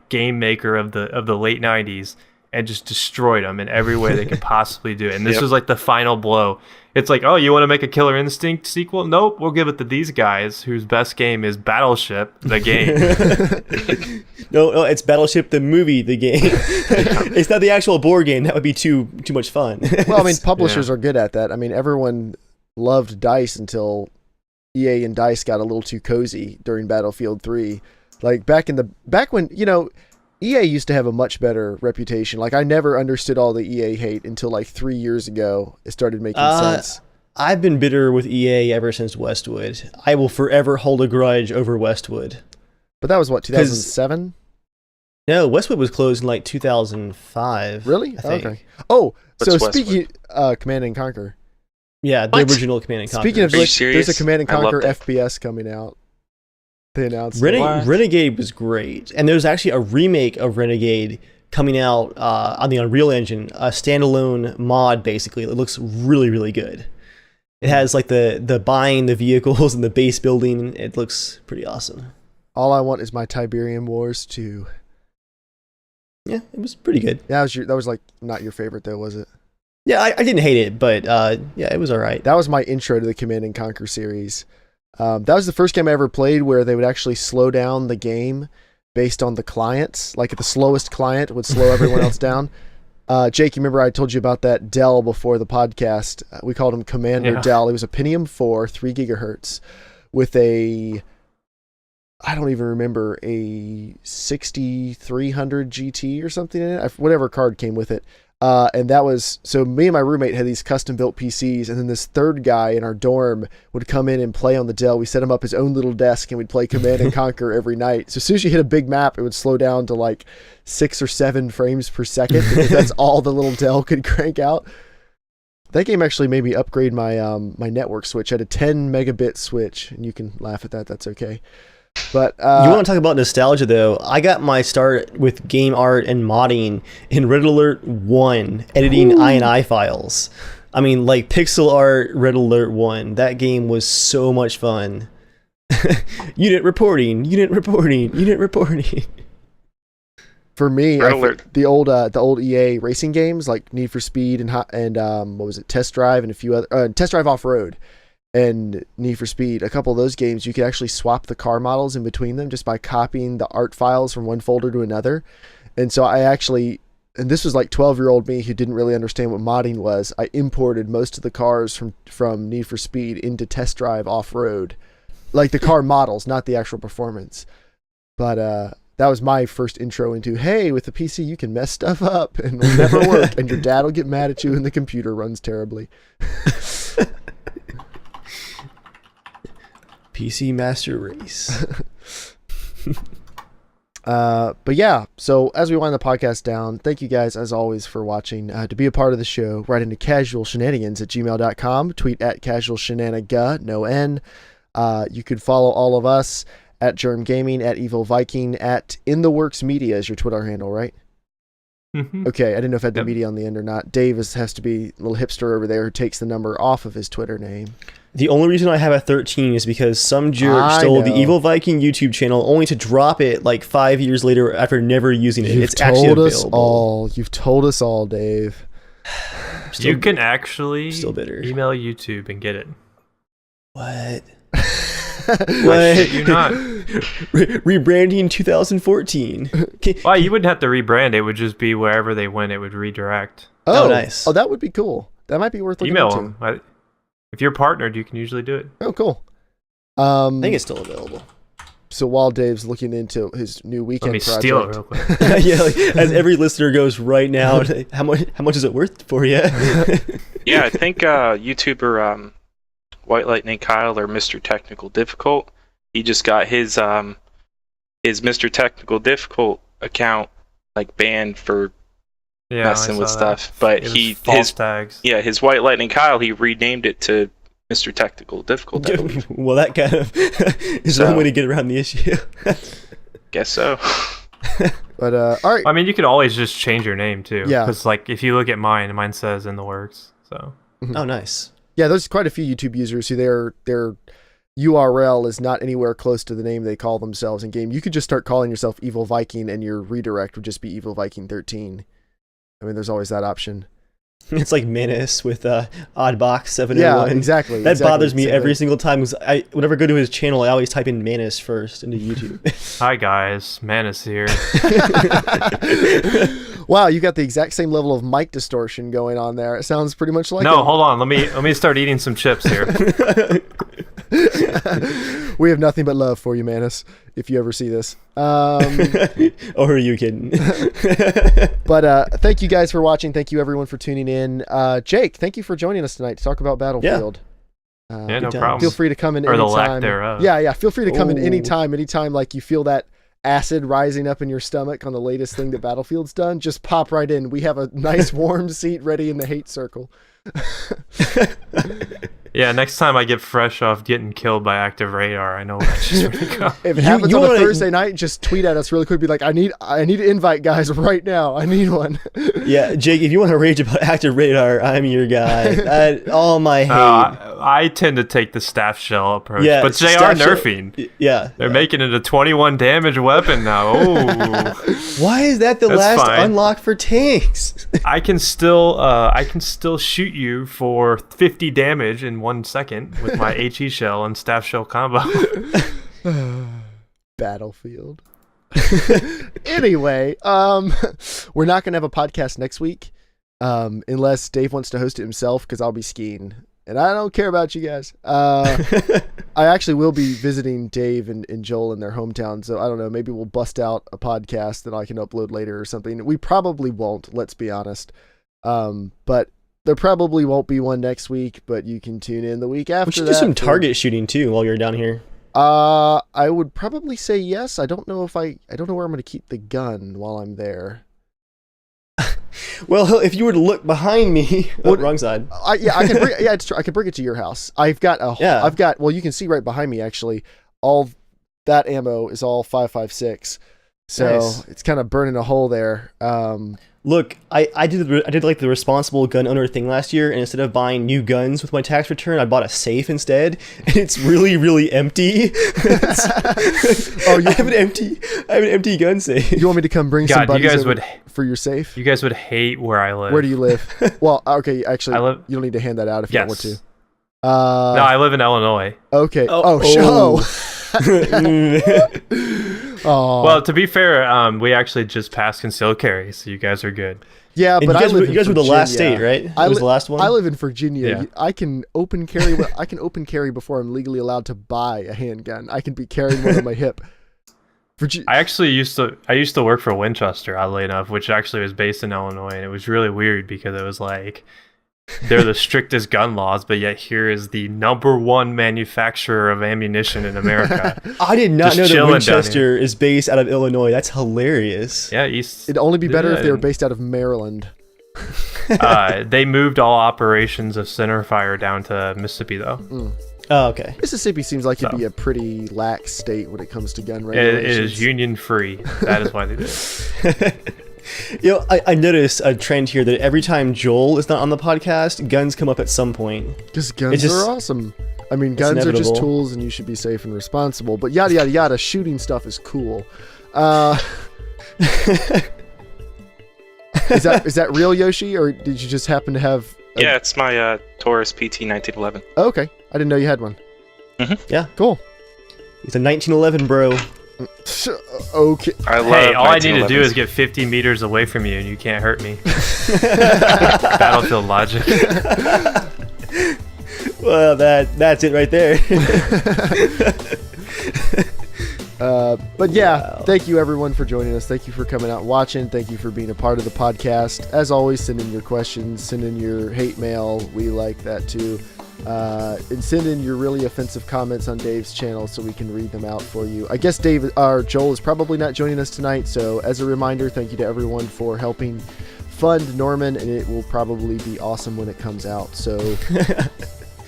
game maker of the late 90s, and just destroyed them in every way they could possibly do it. And this was like the final blow. It's like, oh, you want to make a Killer Instinct sequel? Nope, we'll give it to these guys whose best game is Battleship, the game. No, it's Battleship the movie, the game. It's not the actual board game. That would be too much fun. Well, I mean, publishers are good at that. I mean, everyone loved DICE until EA and DICE got a little too cozy during Battlefield 3. Like back when, you know, EA used to have a much better reputation. Like I never understood all the EA hate until like 3 years ago. It started making sense. I've been bitter with EA ever since Westwood. I will forever hold a grudge over Westwood. But that was what, 2007? No, Westwood was closed in like 2005. Really? I think. Okay. Oh, What's so Westwood? speaking Command and Conquer. Yeah, the original Command and Conquer. Speaking of Are you which, there's a serious? Command and I love Conquer that. FPS coming out. They announced What? Renegade was great, and there's actually a remake of Renegade coming out on the Unreal Engine, a standalone mod. Basically, it looks really, really good. It has like the buying the vehicles and the base building. It looks pretty awesome. All I want is my Tiberium Wars 2. Yeah, it was pretty good. That was like not your favorite though, was it? Yeah, I didn't hate it, but yeah, it was all right. That was my intro to the Command and Conquer series. That was the first game I ever played where they would actually slow down the game based on the clients. Like the slowest client would slow everyone else down. Jake, you remember I told you about that Dell before the podcast? We called him Commander Dell. It was a Pentium 4, 3 gigahertz with I don't even remember, a 6300 GT or something in it. Whatever card came with it. And that was, so me and my roommate had these custom built PCs, and then this third guy in our dorm would come in and play on the Dell. We set him up his own little desk and we'd play Command and Conquer every night. So as soon as you hit a big map, it would slow down to like 6 or 7 frames per second, because that's all the little Dell could crank out. That game actually made me upgrade my my network switch. I had a 10 megabit switch, and you can laugh at that. That's okay. But you want to talk about nostalgia, though? I got my start with game art and modding in Red Alert 1, editing INI files. I mean, like pixel art Red Alert 1. That game was so much fun. Unit reporting. For me, Red Alert. the old EA racing games like Need for Speed and what was it, Test Drive and a few other Test Drive Off Road and Need for Speed. A couple of those games you could actually swap the car models in between them just by copying the art files from one folder to another. And so I actually, and this was like 12-year-old me who didn't really understand what modding was. I imported most of the cars from Need for Speed into Test Drive Off Road, like the car models, not the actual performance. But that was my first intro into, hey, with the PC you can mess stuff up and it'll never work, and your dad will get mad at you and the computer runs terribly. PC Master Race. But yeah, so as we wind the podcast down, thank you guys as always for watching. To be a part of the show, write into casualshenanigans@gmail.com, tweet at casualshenaniga, no N. You could follow all of us at JERMgaming, at Evil Viking, at InTheWorksMedia is your Twitter handle, right? Okay, I didn't know if I had the media on the end or not. Dave has to be a little hipster over there who takes the number off of his Twitter name. The only reason I have a 13 is because some jerk I stole the know. Evil Viking YouTube channel only to drop it like 5 years later after never using it. You've It's actually told us available. all. You've told us all, Dave. You can actually still bitter. email YouTube and get it. What? I shit you not. Rebranding 2014. Why, you wouldn't have to rebrand. It would just be wherever they went, it would redirect. Oh, nice. Oh, that would be cool. That might be worth looking Email into. them. If you're partnered, you can usually do it. Oh, cool. I think it's still available. So while Dave's looking into his new Let weekend me project, steal it real quick. Yeah, like, as every listener goes right now, how much is it worth for you? Yeah, I think YouTuber White Lightning Kyle, or Mr. Technical Difficult, he just got his Mr. Technical Difficult account like banned for Yeah, messing I with saw that. stuff. But It was false tags. his White Lightning Kyle, he renamed it to Mr. Technical Difficult, I believe. Well, that kind of is one way to get around the issue. Guess so. But all right. I mean, you could always just change your name too. Yeah. Because like if you look at mine says In the Works. So Oh, nice. Yeah, there's quite a few YouTube users who their URL is not anywhere close to the name they call themselves in game, you could just start calling yourself Evil Viking and your redirect would just be Evil Viking 13. I mean, there's always that option. It's like Menace with Oddbox 701. Yeah, exactly. That bothers me every single time. Whenever I go to his channel, I always type in Menace first into YouTube. Hi guys, Manus here. Wow, you got the exact same level of mic distortion going on there. It sounds pretty much like No, hold on. Let me start eating some chips here. We have nothing but love for you, Manus, if you ever see this. Or are you kidding? But thank you guys for watching. Thank you everyone for tuning in. Jake, thank you for joining us tonight to talk about Battlefield. Yeah, no problem. Feel free to come in or anytime. the lack thereof. Yeah, feel free to come in anytime like you feel that acid rising up in your stomach on the latest thing that Battlefield's done. Just pop right in. We have a nice warm seat ready in the hate circle. Yeah, next time I get fresh off getting killed by active radar, I know where to go. If it happens on a Thursday night, just tweet at us really quick. Be like, I need an invite, guys, right now. I need one. Yeah, Jake, if you want to rage about active radar, I'm your guy. All my hate. I tend to take the staff shell approach, Yeah, but they are staff nerfing. shell, yeah, They're making it a 21 damage weapon now. Oh, why is that the That's last fine. unlock for tanks? I can still shoot you for 50 damage in 1 second with my HE shell and staff shell combo. Battlefield. Anyway, we're not gonna have a podcast next week, unless Dave wants to host it himself, because I'll be skiing. And I don't care about you guys. I actually will be visiting Dave and Joel in their hometown. So I don't know. Maybe we'll bust out a podcast that I can upload later or something. We probably won't, let's be honest. But there probably won't be one next week, but you can tune in the week after. We should do some target shooting too while you're down here. I would probably say yes. I don't know where I'm going to keep the gun while I'm there. Well, if you were to look behind me, wrong side. I can bring, it's true. I can bring it to your house. I've got well, you can see right behind me actually. All that ammo is all 5.56. So Nice. It's kind of burning a hole there. Look, I did like the responsible gun owner thing last year, and instead of buying new guns with my tax return, I bought a safe instead, and it's really empty. I have an empty gun safe. You want me to come bring God, some buddies you guys over would for your safe? You guys would hate where I live. Where do you live? Well, okay, actually, I live. you don't need to hand that out if you don't want Yes. to. No, I live in Illinois. Okay. Oh. Show. Oh. Well, to be fair, we actually just passed concealed carry, so you guys are good. Yeah, And but you guys, I live you guys in were the last Virginia. state, right? It was the last one. I live in Virginia. Yeah. I can open carry. I can open carry before I'm legally allowed to buy a handgun. I can be carrying one on my hip. I used to work for Winchester, oddly enough, which actually was based in Illinois, and it was really weird because it was like they're the strictest gun laws, but yet here is the #1 manufacturer of ammunition in America. I did not Just know that chilling down Winchester is based out of Illinois. That's hilarious. Yeah, It'd only be better if they were based out of Maryland. They moved all operations of centerfire down to Mississippi, though. Oh, okay. Mississippi seems like it'd be a pretty lax state when it comes to gun regulations. It is union free. That is why they did it. You know, I noticed a trend here that every time Joel is not on the podcast, guns come up at some point. Because guns are awesome. I mean, guns are just tools, and you should be safe and responsible. But yada yada yada, shooting stuff is cool. Is that real, Yoshi, or did you just happen to have? Yeah, it's my Taurus PT 1911. Oh, okay, I didn't know you had one. Yeah, cool. It's a 1911, bro. Okay. Hey, all I need to do is get 50 meters away from you, and you can't hurt me. Battlefield logic. Well, that's it right there. But yeah, Thank you everyone for joining us. Thank you for coming out and watching. Thank you for being a part of the podcast. As always, send in your questions, send in your hate mail. We like that too. And send in your really offensive comments on Dave's channel so we can read them out for you. I guess Joel is probably not joining us tonight, so as a reminder, thank you to everyone for helping fund Norman, and it will probably be awesome when it comes out. So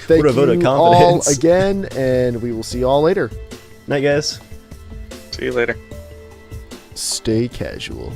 thank you all again, and we will see you all later. Night, guys. See you later. Stay casual.